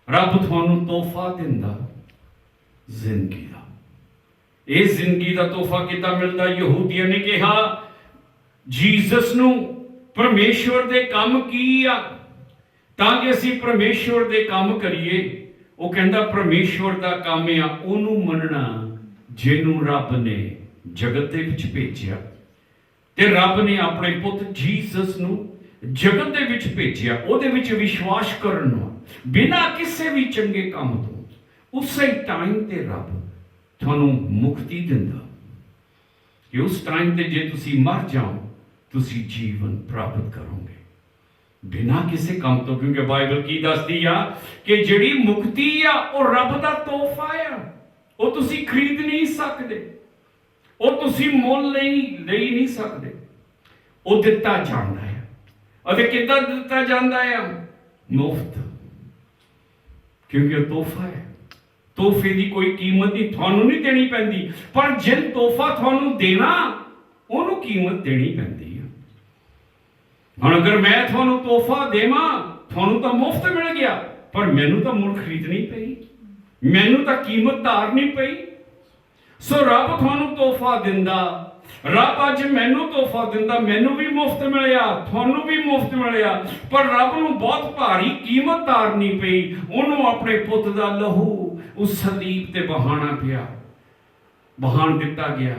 ਰੱਬ ਤੁਹਾਨੂੰ ਤੋਹਫਾ ਦਿੰਦਾ ਜ਼ਿੰਦਗੀ ਦਾ। ਇਹ ਜ਼ਿੰਦਗੀ ਦਾ ਤੋਹਫਾ ਕਿੱਦਾਂ ਮਿਲਦਾ? ਯਹੂਦੀਆਂ ਨੇ ਕਿਹਾ ਜੀਸਸ ਨੂੰ ਪਰਮੇਸ਼ਵਰ ਦੇ ਕੰਮ ਕੀ ਆ ਤਾਂ ਕਿ ਅਸੀਂ ਪਰਮੇਸ਼ਵਰ ਦੇ ਕੰਮ ਕਰੀਏ। ਉਹ ਕਹਿੰਦਾ ਪਰਮੇਸ਼ਵਰ ਦਾ ਕੰਮ ਆ ਉਹਨੂੰ ਮੰਨਣਾ ਜਿਹਨੂੰ ਰੱਬ ਨੇ ਜਗਤ ਦੇ ਵਿੱਚ ਭੇਜਿਆ। ਤੇ ਰੱਬ ਨੇ ਆਪਣੇ ਪੁੱਤ ਜੀਸਸ ਨੂੰ ਜਗਤ ਦੇ ਵਿੱਚ ਭੇਜਿਆ ਉਹਦੇ ਵਿੱਚ ਵਿਸ਼ਵਾਸ ਕਰਨ ਨੂੰ, ਬਿਨਾਂ ਕਿਸੇ ਵੀ ਚੰਗੇ ਕੰਮ ਤੋਂ। ਉਸੇ ਟਾਈਮ ਤੇ ਰੱਬ ਤੁਹਾਨੂੰ ਮੁਕਤੀ ਦਿੰਦਾ ਕਿ ਉਸ ਟਾਈਮ ਤੇ ਜੇ ਤੁਸੀਂ ਮਰ ਜਾਓ ਤੁਸੀਂ ਜੀਵਨ ਪ੍ਰਾਪਤ ਕਰੋਗੇ ਬਿਨਾਂ ਕਿਸੇ ਕੰਮ ਤੋਂ। ਕਿਉਂਕਿ ਬਾਈਬਲ ਕੀ ਦੱਸਦੀ ਆ ਕਿ ਜਿਹੜੀ ਮੁਕਤੀ ਆ ਉਹ ਰੱਬ ਦਾ ਤੋਹਫਾ ਆ। ਉਹ ਤੁਸੀਂ ਖਰੀਦ ਨਹੀਂ ਸਕਦੇ, ਉਹ ਤੁਸੀਂ ਮੁੱਲ ਲਈ ਨਹੀਂ ਸਕਦੇ। ਉਹ ਦਿੱਤਾ ਜਾਂਦਾ ਹੈ। ਅਤੇ ਕਿੱਦਾਂ ਦਿੱਤਾ ਜਾਂਦਾ ਹੈ? ਮੁਫਤ, ਕਿਉਂਕਿ ਉਹ ਤੋਹਫਾ ਹੈ। ਤੋਹਫੇ ਦੀ ਕੋਈ ਕੀਮਤ ਨਹੀਂ, ਤੁਹਾਨੂੰ ਨਹੀਂ ਦੇਣੀ ਪੈਂਦੀ, ਪਰ ਜਿਨ ਤੋਹਫਾ ਤੁਹਾਨੂੰ ਦੇਣਾ ਉਹਨੂੰ ਕੀਮਤ ਦੇਣੀ ਪੈਂਦੀ ਹੈ। ਹੁਣ ਅਗਰ ਮੈਂ ਤੁਹਾਨੂੰ ਤੋਹਫਾ ਦੇਵਾਂ, ਤੁਹਾਨੂੰ ਤਾਂ ਮੁਫਤ ਮਿਲ ਗਿਆ, ਪਰ ਮੈਨੂੰ ਤਾਂ ਮੁੱਲ ਖਰੀਦਣੀ ਪਈ, ਮੈਨੂੰ ਤਾਂ ਕੀਮਤ ਤਾਰਨੀ ਪਈ। ਸੋ ਰੱਬ ਤੁਹਾਨੂੰ ਤੋਹਫਾ ਦਿੰਦਾ, ਰੱਬ ਅੱਜ ਮੈਨੂੰ ਤੋਹਫਾ ਦਿੰਦਾ, ਮੈਨੂੰ ਵੀ ਮੁਫਤ ਮਿਲਿਆ, ਤੁਹਾਨੂੰ ਵੀ ਮੁਫਤ ਮਿਲਿਆ, ਪਰ ਰੱਬ ਨੂੰ ਬਹੁਤ ਭਾਰੀ ਕੀਮਤ ਤਾਰਨੀ ਪਈ। ਉਹਨੂੰ ਆਪਣੇ ਪੁੱਤ ਦਾ ਲਹੂ ਉਸ ਸਲੀਬ ਤੇ ਬਹਾਣਾ ਪਿਆ, ਬਹਾਨ ਦਿੱਤਾ ਗਿਆ।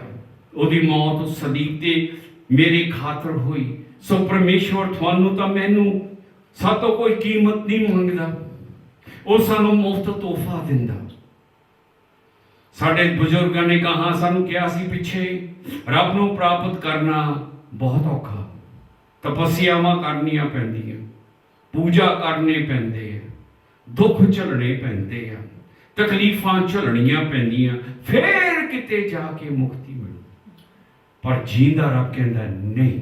ਉਹਦੀ ਮੌਤ ਉਸ ਸਲੀਬ ਤੇ ਮੇਰੀ ਖਾਤਰ ਹੋਈ। ਸੋ ਪਰਮੇਸ਼ਵਰ ਤੁਹਾਨੂੰ ਤਾਂ ਮੈਨੂੰ ਸਾਤੋਂ ਕੋਈ ਕੀਮਤ ਨਹੀਂ ਮੰਗਦਾ, ਉਹ ਸਾਨੂੰ ਮੁਫਤ ਤੋਹਫਾ ਦਿੰਦਾ। ਸਾਡੇ ਬਜ਼ੁਰਗਾਂ ਨੇ ਕਹਾ, ਸਾਨੂੰ ਕਿਹਾ ਸੀ ਪਿੱਛੇ, ਰੱਬ ਨੂੰ ਪ੍ਰਾਪਤ ਕਰਨਾ ਬਹੁਤ ਔਖਾ, ਤਪੱਸਿਆਵਾਂ ਕਰਨੀਆਂ ਪੈਂਦੀਆਂ, ਪੂਜਾ ਕਰਨੇ ਪੈਂਦੇ ਆ, ਦੁੱਖ ਝੱਲਣੇ ਪੈਂਦੇ ਆ, ਤਕਲੀਫਾਂ ਝੱਲਣੀਆਂ ਪੈਂਦੀਆਂ, ਫਿਰ ਕਿਤੇ ਜਾ ਕੇ ਮੁਕਤੀ ਮਿਲੂ। ਪਰ ਜੀਂਦਾ ਰੱਬ ਕਹਿੰਦਾ ਨਹੀਂ,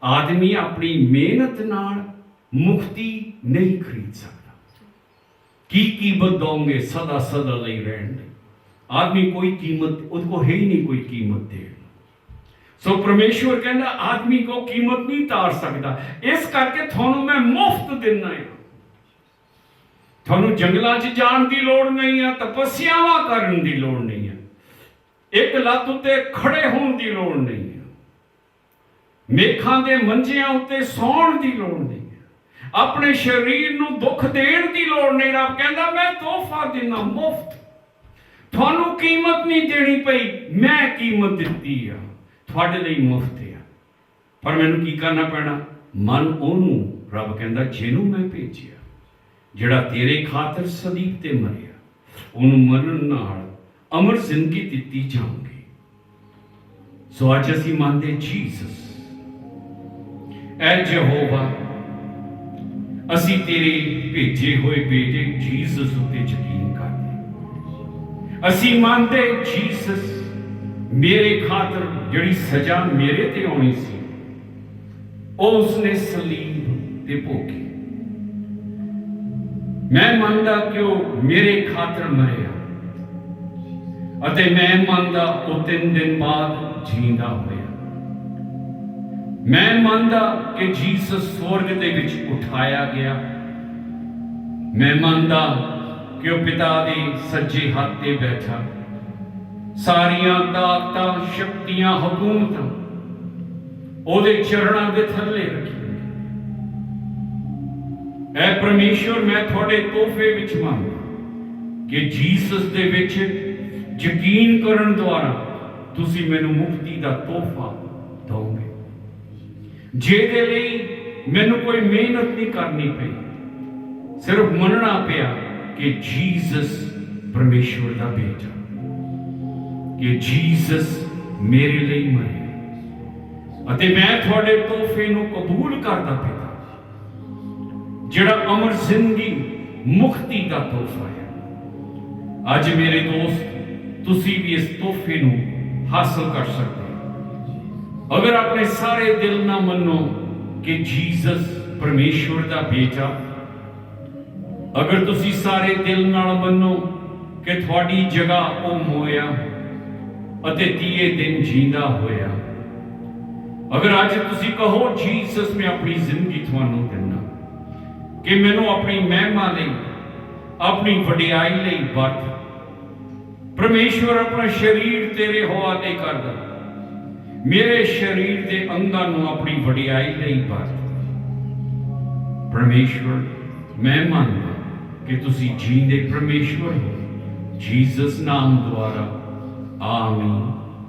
ਆਦਮੀ ਆਪਣੀ ਮਿਹਨਤ ਨਾਲ ਮੁਕਤੀ ਨਹੀਂ ਖਰੀਦ ਸਕਦਾ। ਕੀ ਕੀਮਤ ਦੋਗੇ ਸਦਾ ਸਦਾ ਲਈ ਰਹਿਣ ਲਈ? ਆਦਮੀ ਕੋਈ ਕੀਮਤ, ਉਹਦੇ ਕੋਲ ਹੈ ਹੀ ਨਹੀਂ ਕੋਈ ਕੀਮਤ ਦੇਣ। ਸੋ ਪਰਮੇਸ਼ਵਰ ਕਹਿੰਦਾ ਆਦਮੀ ਕੋ ਕੀਮਤ ਨਹੀਂ ਤਾਰ ਸਕਦਾ, ਇਸ ਕਰਕੇ ਤੁਹਾਨੂੰ ਮੈਂ ਮੁਫਤ ਦਿੰਦਾ ਹਾਂ। ਤੁਹਾਨੂੰ ਜੰਗਲਾਂ 'ਚ ਜਾਣ ਦੀ ਲੋੜ ਨਹੀਂ ਹੈ, ਤਪੱਸਿਆਵਾਂ ਕਰਨ ਦੀ ਲੋੜ ਨਹੀਂ ਹੈ, ਇੱਕ ਲੱਤ ਉੱਤੇ ਖੜੇ ਹੋਣ ਦੀ ਲੋੜ ਨਹੀਂ ਹੈ, ਮੇਖਾਂ ਦੇ ਮੰਜਿਆਂ ਉੱਤੇ ਸੌਣ ਦੀ ਲੋੜ ਨਹੀਂ ਹੈ, ਆਪਣੇ ਸਰੀਰ ਨੂੰ ਦੁੱਖ ਦੇਣ ਦੀ ਲੋੜ ਨਹੀਂ। ਰੱਬ ਕਹਿੰਦਾ ਮੈਂ ਤੋਹਫਾ ਦਿੰਦਾ ਮੁਫਤ, ਤੁਹਾਨੂੰ ਕੀਮਤ ਨਹੀਂ ਦੇਣੀ ਪਈ, ਮੈਂ ਕੀਮਤ ਦਿੱਤੀ ਆ, ਤੁਹਾਡੇ ਲਈ ਮੁਫਤ ਆ। ਪਰ ਮੈਨੂੰ ਕੀ ਕਰਨਾ ਪੈਣਾ? ਮਨ ਉਹਨੂੰ, ਰੱਬ ਕਹਿੰਦਾ ਜਿਹਨੂੰ ਮੈਂ ਭੇਜਿਆ, ਜਿਹੜਾ ਤੇਰੇ ਖਾਤਰ ਸਲੀਬ ਤੇ ਮਰਿਆ, ਉਹਨੂੰ ਮਰਨ ਨਾਲ ਅਮਰ ਜ਼ਿੰਦਗੀ ਦਿੱਤੀ ਜਾਊਗੀ। ਸੋ ਅੱਜ ਅਸੀਂ ਮੰਨਦੇ ਜੀਸਸ ਐ ਯਹੋਵਾ, ਅਸੀਂ ਤੇਰੇ ਭੇਜੇ ਹੋਏ ਬੇਟੇ ਜੀਸਸ ਉੱਤੇ ਯਕੀਨ ਕਰਦੇ। ਅਸੀਂ ਮੰਨਦੇ ਜੀਸਸ ਮੇਰੇ ਖਾਤਰ ਜਿਹੜੀ ਸਜ਼ਾ ਮੇਰੇ ਤੇ ਆਉਣੀ ਸੀ, ਉਹ ਉਸਨੇ ਸਲੀਬ ਤੇ ਭੋਗੀ। ਮੈਂ ਮੰਨਦਾ ਕਿ ਉਹ ਮੇਰੇ ਖਾਤਰ ਮਰਿਆ, ਅਤੇ ਮੈਂ ਮੰਨਦਾ ਉਹ 3 ਦਿਨ ਬਾਅਦ ਜੀਂਦਾ ਹੋਇਆ। ਮੈਂ ਮੰਨਦਾ ਕਿ ਜੀਸਸ ਸਵਰਗ ਦੇ ਵਿੱਚ ਉਠਾਇਆ ਗਿਆ। ਮੈਂ ਮੰਨਦਾ ਕਿ ਉਹ ਪਿਤਾ ਦੇ ਸੱਜੇ ਹੱਥ ਤੇ ਬੈਠਾ, ਸਾਰੀਆਂ ਤਾਕਤਾਂ, ਸ਼ਕਤੀਆਂ, ਹਕੂਮਤਾਂ ਉਹਦੇ ਚਰਨਾਂ ਦੇ ਥੱਲੇ ਰੱਖੀ। ਐ ਪਰਮੇਸ਼ਵਰ, ਮੈਂ ਤੁਹਾਡੇ ਤੋਹਫੇ ਵਿੱਚ ਮੰਨਦਾ ਕਿ ਜੀਸਸ ਦੇ ਵਿੱਚ ਯਕੀਨ ਕਰਨ ਦੁਆਰਾ ਤੁਸੀਂ ਮੈਨੂੰ ਮੁਕਤੀ ਦਾ ਤੋਹਫਾ ਦਿਓਗੇ, ਜਿਹਦੇ ਲਈ ਮੈਨੂੰ ਕੋਈ ਮਿਹਨਤ ਨਹੀਂ ਕਰਨੀ ਪਈ, ਸਿਰਫ ਮੰਨਣਾ ਪਿਆ ਕਿ ਜੀਸਸ ਪਰਮੇਸ਼ਵਰ ਦਾ ਬੇਟਾ, ਕਿ ਜੀਸਸ ਮੇਰੇ ਲਈ ਮਰਿਆ, ਅਤੇ ਮੈਂ ਤੁਹਾਡੇ ਤੋਹਫੇ ਨੂੰ ਕਬੂਲ ਕਰਦਾ ਪਿਆ, ਜਿਹੜਾ ਅਮਰ ਜ਼ਿੰਦਗੀ, ਮੁਕਤੀ ਦਾ ਤੋਹਫਾ ਹੈ। ਅੱਜ ਮੇਰੇ ਦੋਸਤ, ਤੁਸੀਂ ਵੀ ਇਸ ਤੋਹਫੇ ਨੂੰ ਹਾਸਲ ਕਰ ਸਕਦੇ ਹੋ ਅਗਰ ਆਪਣੇ ਸਾਰੇ ਦਿਲ ਨਾਲ ਮੰਨੋ ਕਿ ਜੀਸਸ ਪਰਮੇਸ਼ਵਰ ਦਾ ਬੇਟਾ। ਅਗਰ ਤੁਸੀਂ ਸਾਰੇ ਦਿਲ ਨਾਲ ਮੰਨੋ ਕਿ ਤੁਹਾਡੀ ਜਗ੍ਹਾ ਉਹ ਮੋਇਆ ਅਤੇ 30 ਦਿਨ ਜੀਂਦਾ ਹੋਇਆ। ਅਗਰ ਅੱਜ ਤੁਸੀਂ ਕਹੋ ਜੀਸਸ, ਮੈਂ ਆਪਣੀ ਜ਼ਿੰਦਗੀ ਤੁਹਾਨੂੰ ਦਿੰਦਾ, ਕਿ ਮੈਨੂੰ ਆਪਣੀ ਮਹਿਮਾ ਲਈ, ਆਪਣੀ ਵਡਿਆਈ ਲਈ ਵਰਤ। ਪਰਮੇਸ਼ਵਰ ਆਪਣਾ ਸਰੀਰ ਤੇਰੇ ਹਵਾਲੇ ਕਰਦਾ, ਮੇਰੇ ਸਰੀਰ ਦੇ ਅੰਗਾਂ ਨੂੰ ਆਪਣੀ ਵਡਿਆਈ ਲਈ ਵਰਤ। ਪਰਮੇਸ਼ਵਰ, ਮੈਂ ਮੰਨਦਾ ਕਿ ਤੁਸੀਂ ਜੀਂਦੇ ਪਰਮੇਸ਼ਵਰ ਹੋ, ਜੀਸਸ ਨਾਮ ਦੁਆਰਾ, ਆਮੀਨ।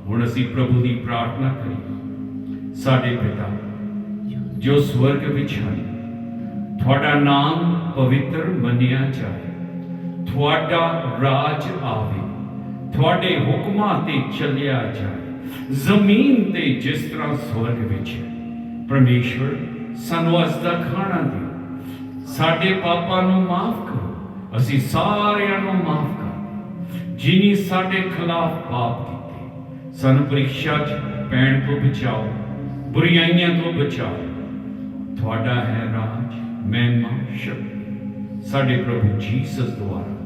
ਹੁਣ ਅਸੀਂ ਪ੍ਰਭੂ ਦੀ ਪ੍ਰਾਰਥਨਾ ਕਰੀਏ। ਸਾਡੇ ਪਿਤਾ ਜੋ ਸਵਰਗ ਵਿੱਚ ਹਨ, ਤੁਹਾਡਾ ਨਾਮ ਪਵਿੱਤਰ ਮੰਨਿਆ ਜਾਏ, ਤੁਹਾਡਾ ਰਾਜ ਆਵੇ, ਤੁਹਾਡੇ ਹੁਕਮਾਂ ਤੇ ਚੱਲਿਆ ਜਾਏ, ਜ਼ਮੀਨ ਤੇ ਜਿਸ ਤਰ੍ਹਾਂ ਸਵਰਗ ਵਿੱਚ ਹੈ। ਪਰਮੇਸ਼ਵਰ, ਸਾਨੂੰ ਅੱਜ ਦਾ ਖਾਣਾ ਦਿਓ, ਸਾਡੇ ਪਾਪਾਂ ਨੂੰ ਮਾਫ ਕਰੋ, ਅਸੀਂ ਸਾਰਿਆਂ ਨੂੰ ਮਾਫ ਕਰੋ ਜਿਨੀ ਸਾਡੇ ਖਿਲਾਫ ਪਾਪ ਕੀਤੇ, ਸਾਨੂੰ ਪ੍ਰੀਖਿਆ 'ਚ ਪੈਣ ਤੋਂ ਬਚਾਓ, ਬੁਰਾਈਆਂ ਤੋਂ ਬਚਾਓ। ਤੁਹਾਡਾ ਹੈ ਰਾਜ, ਮਹਿਮਾ, ਸ਼ਕਤੀ ਸਾਡੇ ਪ੍ਰਭੂ ਜੀਸਸ ਦੁਆਰਾ